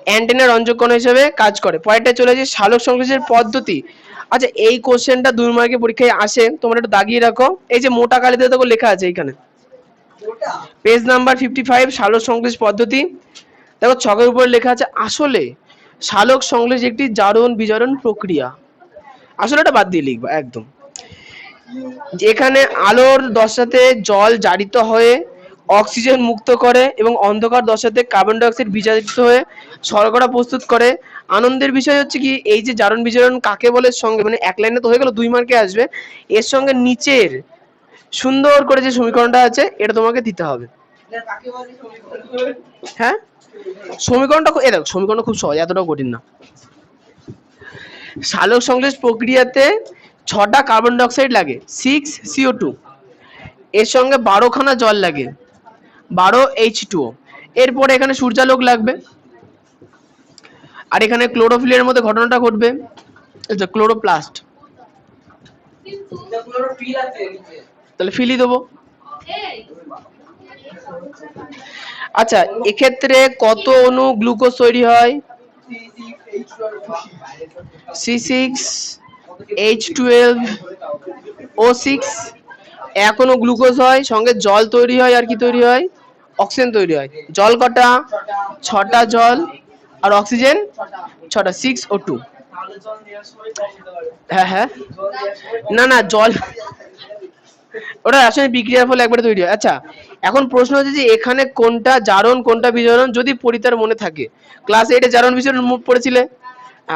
অ্যান্টেনা রঞ্জক কণা হিসেবে কাজ করে। পরেরটা চলে যায় সালোক সংশ্লেষের পদ্ধতি। আচ্ছা এই কোশ্চেনটা 2 মার্কের পরীক্ষায় আসে, তোমরা একটু দাগিয়ে রাখো। এই যে মোটা কালিতে দেখো লেখা আছে এইখানে, পেজ নাম্বার 55, সালোক সংশ্লেষ পদ্ধতি। দেখো ছকের উপরে লেখা আছে, আসলে সালোক সংশ্লেষ একটি জারণ বিজারণ প্রক্রিয়া। আসলে এটা বাদ দিয়ে লিখবা একদম। যেখানে আলোর দশাতে জল জারিত হয়ে অক্সিজেন মুক্ত করে এবং অন্ধকার দশাতে কার্বন ডাই অক্সাইড বিজারিত হয়ে শর্করা প্রস্তুত করে। আনন্দের বিষয় হচ্ছে কি, এই যে জারণ বিজারণ কাকে বলে সঙ্গে, মানে এক লাইনে তো হয়ে গেল, 2 মার্কে আসবে, এর সঙ্গে নিচের সুন্দর করে যে সমীকরণটা আছে এটা তোমাকে দিতে হবে। হ্যাঁ সমীকরণটা দেখো, সমীকরণটা খুব সহজ, এতটাও কঠিন না। সালোক সংশ্লেষ প্রক্রিয়াতে 6টা কার্বন ডাই অক্সাইড লাগে, 6 CO2, এর সঙ্গে 12 খানা জল লাগে, 12 H2O। এরপরে এখানে সূর্যালোক লাগবে, আর এখানে ক্লোরোফিলের মধ্যে ঘটনাটা ঘটবে, আচ্ছা ক্লোরোপ্লাস্ট, তাহলে ফিলই দেবো। আচ্ছা এক্ষেত্রে কত অণু গ্লুকোজ তৈরি হয়? C6H12O6, এক অণু গ্লুকোজ হয়, সঙ্গে জল তৈরি হয়, আর কি তৈরি হয়? অক্সিজেন তৈরি হয়। জল কটা? 6টা জল আর অক্সিজেন 6টা, 6O2। হ্যাঁ হ্যাঁ, না না জল ওটা রাসায়নিক বিক্রিয়ার ফলে একবারে তৈরি হয়। আচ্ছা এখন প্রশ্ন হচ্ছে যে এখানে কোনটা জারণ কোনটা বিজারণ, যদি পরিতার মনে থাকে। ক্লাস 8-এ জারণ বিজারণ মুখ পড়েছিলে।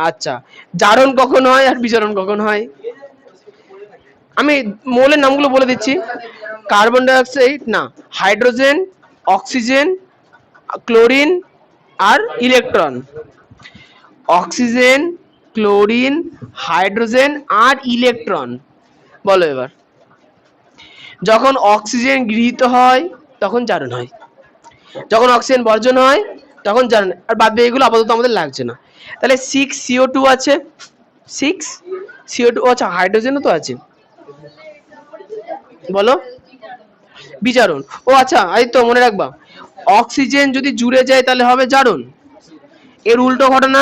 আচ্ছা, জারণ কখন হয় আর বিজারণ কখন হয়? আমি মৌলের নামগুলো বলে দিচ্ছি। কার্বন ডাই অক্সাইড না, হাইড্রোজেন, অক্সিজেন, ক্লোরিন আর ইলেকট্রন। অক্সিজেন, ক্লোরিন, হাইড্রোজেন আর ইলেকট্রন। বলো এবার, যখন অক্সিজেন গৃহীত হয় তখন জারণ হয়, যখন অক্সিজেন বর্জন হয় তখন জারণ। আর বাদ বাকি এগুলো আপাতত আমাদের লাগছে না। তাহলে 6CO2 আছে, 6CO2। আচ্ছা হাইড্রোজেনও তো আছে, বলো বিজারণ। ও আচ্ছা এই তো মনে রাখবা, অক্সিজেন যদি জুড়ে যায় তাহলে হবে জারণ, এর উল্টো ঘটনা।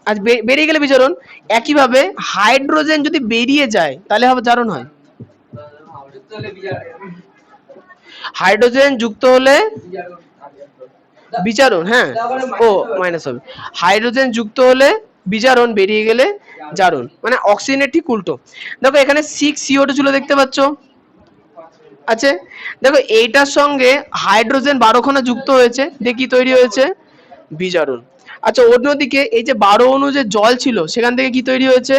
আজ বেরিয়ে গেলে বিজারণ। একইভাবে হাইড্রোজেন যদি বেরিয়ে যায় তাহলে হবে জারণ হয়। হাইড্রোজেন যুক্ত হলে বিজারণ, হ্যাঁ ও মাইনাস হবে। হাইড্রোজেন যুক্ত হলে বিজারণ, বেরিয়ে গেলে জারণ, মানে অক্সিজেনের ঠিক উল্টো। দেখো এখানে 6CO2 ছিল দেখতে পাচ্ছ আছে। দেখো এইটার সঙ্গে হাইড্রোজেন 12 খানা যুক্ত হয়েছে, দিয়ে কি তৈরি হয়েছে? বিজারণ। আচ্ছা অন্যদিকে এই যে 12 অণু যে জল ছিল সেখান থেকে কি তৈরি হয়েছে?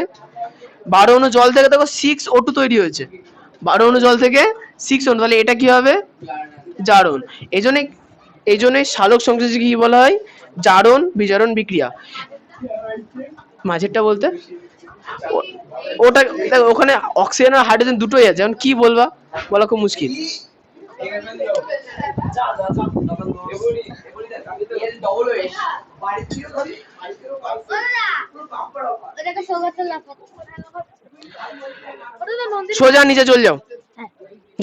12 অণু জল থেকে দেখো 6O2 তৈরি হয়েছে। 12 অণু জল থেকে 6 অণু, তাহলে এটা কি হবে? জারণ। এই জন্যই সালোক সংশ্লেষকে কি বলা হয়? জারণ বিজারণ বিক্রিয়া। মাঝেরটা বলতে ওটা দেখো, ওখানে অক্সিজেন আর হাইড্রোজেন দুটোই আছে, এখন কি বলবা বলা খুব মুশকিল। সোজা নিচে চলে যাও,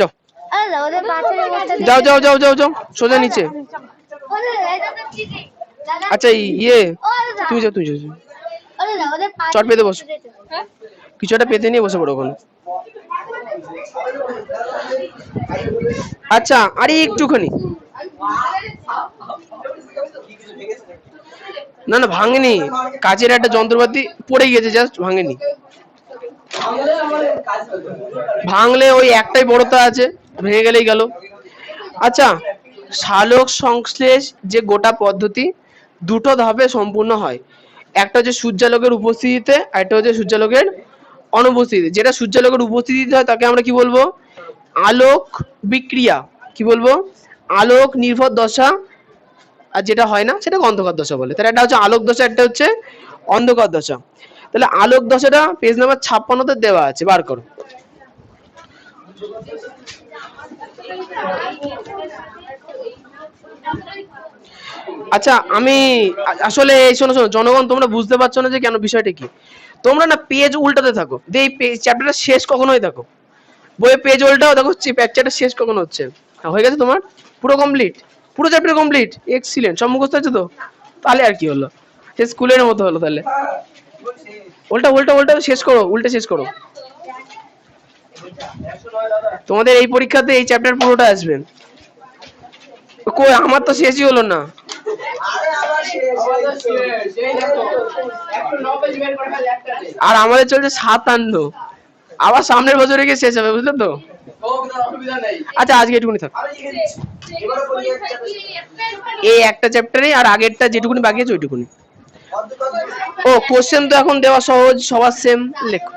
যাও যাও যাও যাও যাও যাও সোজা নিচে। আচ্ছা ইয়ে তুমি যাও, তুমি যাও, চট পেতে বসো, কিছু একটা পেতে নিয়ে বসে পড়ো ওখানে। আচ্ছা আরে একটুখানি, না না ভাঙেনি, কাচের একটা যন্ত্রপাতি পড়ে গিয়েছে, জাস্ট ভাঙেনি। ভাঙলে ওই একটাই বড়তা আছে, ভেঙে গেলেই গেল। আচ্ছা সালোক সংশ্লেষ যে গোটা পদ্ধতি দুটো ধাপে সম্পূর্ণ হয়, একটা হচ্ছে সূর্যালোকের উপস্থিতিতে, আর একটা হচ্ছে সূর্যালোকের অনুপস্থিতিতে। যেটা সূর্যালোকের উপস্থিতিতে হয় তাকে আমরা কি বলবো? আলোক বিক্রিয়া। কি বলবো? আলোক নির্ভর দশা। আর যেটা হয় না সেটা অন্ধকার দশা বলে। তাহলে এটা হচ্ছে আলোক দশা, একটা হচ্ছে অন্ধকার দশা। তাহলে আলোক দশাটা পেজ নাম্বার 56-তে দেওয়া আছে, বার করো। আচ্ছা আমি আসলে শোনো শোনো জনগণ, তোমরা বুঝতে পারছো না যে কেন বিষয়টা কি। তোমরা না পেজ উল্টাতে থাকো, দিয়ে এই চ্যাপ্টারটা শেষ কখনোই থাকো, বইয়ে পেজ উল্টাও, দেখো চ্যাপ্টারটা শেষ কখন হচ্ছে। হয়ে গেছে তোমার পুরো কমপ্লিট, পুরো চ্যাপ্টার কমপ্লিট, এক্সিলেন্ট, সব মুখস্থ আছে তো। তাহলে আর কি হলো, সে স্কুলের মতো হলো। তাহলে উল্টা উল্টা উল্টা শেষ করো, উল্টে শেষ করো। তোমাদের এই পরীক্ষাতে এই চ্যাপ্টার পুরোটা আসবে। কই আমার তো শেষই হলো না। আর আমাদের চলছে 7 আবার সামনের বছরে গিয়ে শেষ হবে, বুঝলে তো। আচ্ছা আজকে এটুকুনি থাক, এই একটা চ্যাপ্টারে, আর আগেরটা যেটুকুনি বাকি আছে ওইটুকুনি। ও কোশ্চেন তো এখন দেওয়া সহজ, সবার সেম। লেখো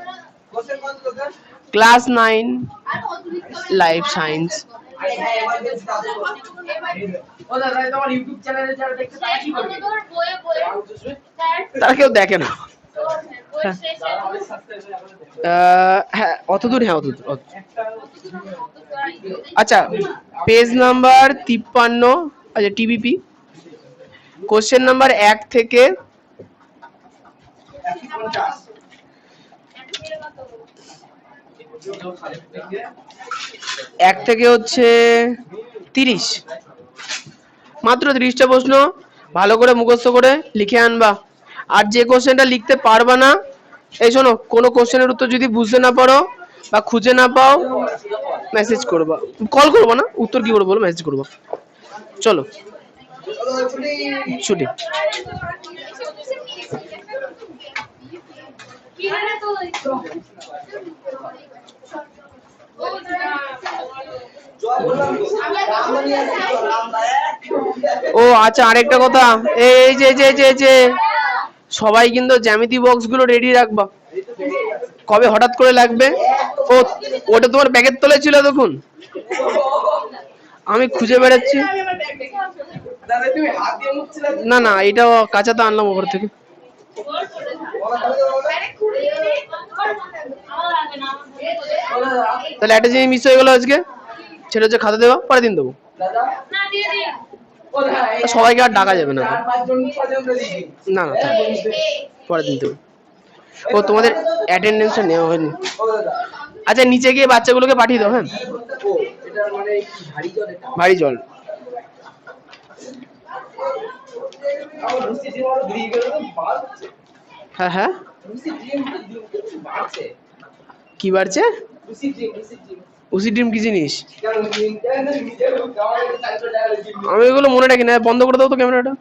ক্লাস 9 লাইফ সায়েন্স। তারা কেউ দেখে না। হ্যাঁ অতদূর, হ্যাঁ অতদূর। আচ্ছা পেজ নাম্বার 53, আচ্ছা টিবিপি, কোশ্চেন নাম্বার 1 থেকে 1 থেকে হচ্ছে 30, মাত্র 30টা প্রশ্ন ভালো করে মুখস্থ করে লিখে আনবা। আর যে কোশ্চেনটা লিখতে পারবা না, এই শোনো, কোনো কোশ্চেনের উত্তর যদি বুঝতে না পারো বা খুঁজে না পাও মেসেজ করবা, কল করবো না, উত্তর কি করে বলো, মেসেজ করবো। চলো। ছুটি। ও আচ্ছা, আরেকটা কথা, এই যে যে যে যে সবাই কিন্তু জ্যামিতি বক্স গুলো রেডি রাখবা, কবে হঠাৎ করে লাগবে। ও ওটা তোমার ব্যাগের তলায় ছিল তখন, আমি খুঁজে বেড়াচ্ছি। না না, এটা কাঁচা তো আনলাম ওপর থেকে। তাহলে একটা জিনিস মিস হয়ে গেল আজকে, সেটা হচ্ছে খাতা দেওয়া, পরের দিন দেবো। সবাইকে আর ডাকা যাবে না, না না থাক, পরের দিন দেবো। ও তোমাদের অ্যাটেন্ডেন্সটা নেওয়া হয়নি। আচ্ছা নিচে গিয়ে বাচ্চাগুলোকে পাঠিয়ে দাও। হ্যাঁ ভারী জল। হ্যাঁ হ্যাঁ কি বাড়ছে? উসি ড্রিম কি জিনিস? আমি এগুলো মনে রাখি না, বন্ধ করে দাও তো ক্যামেরাটা।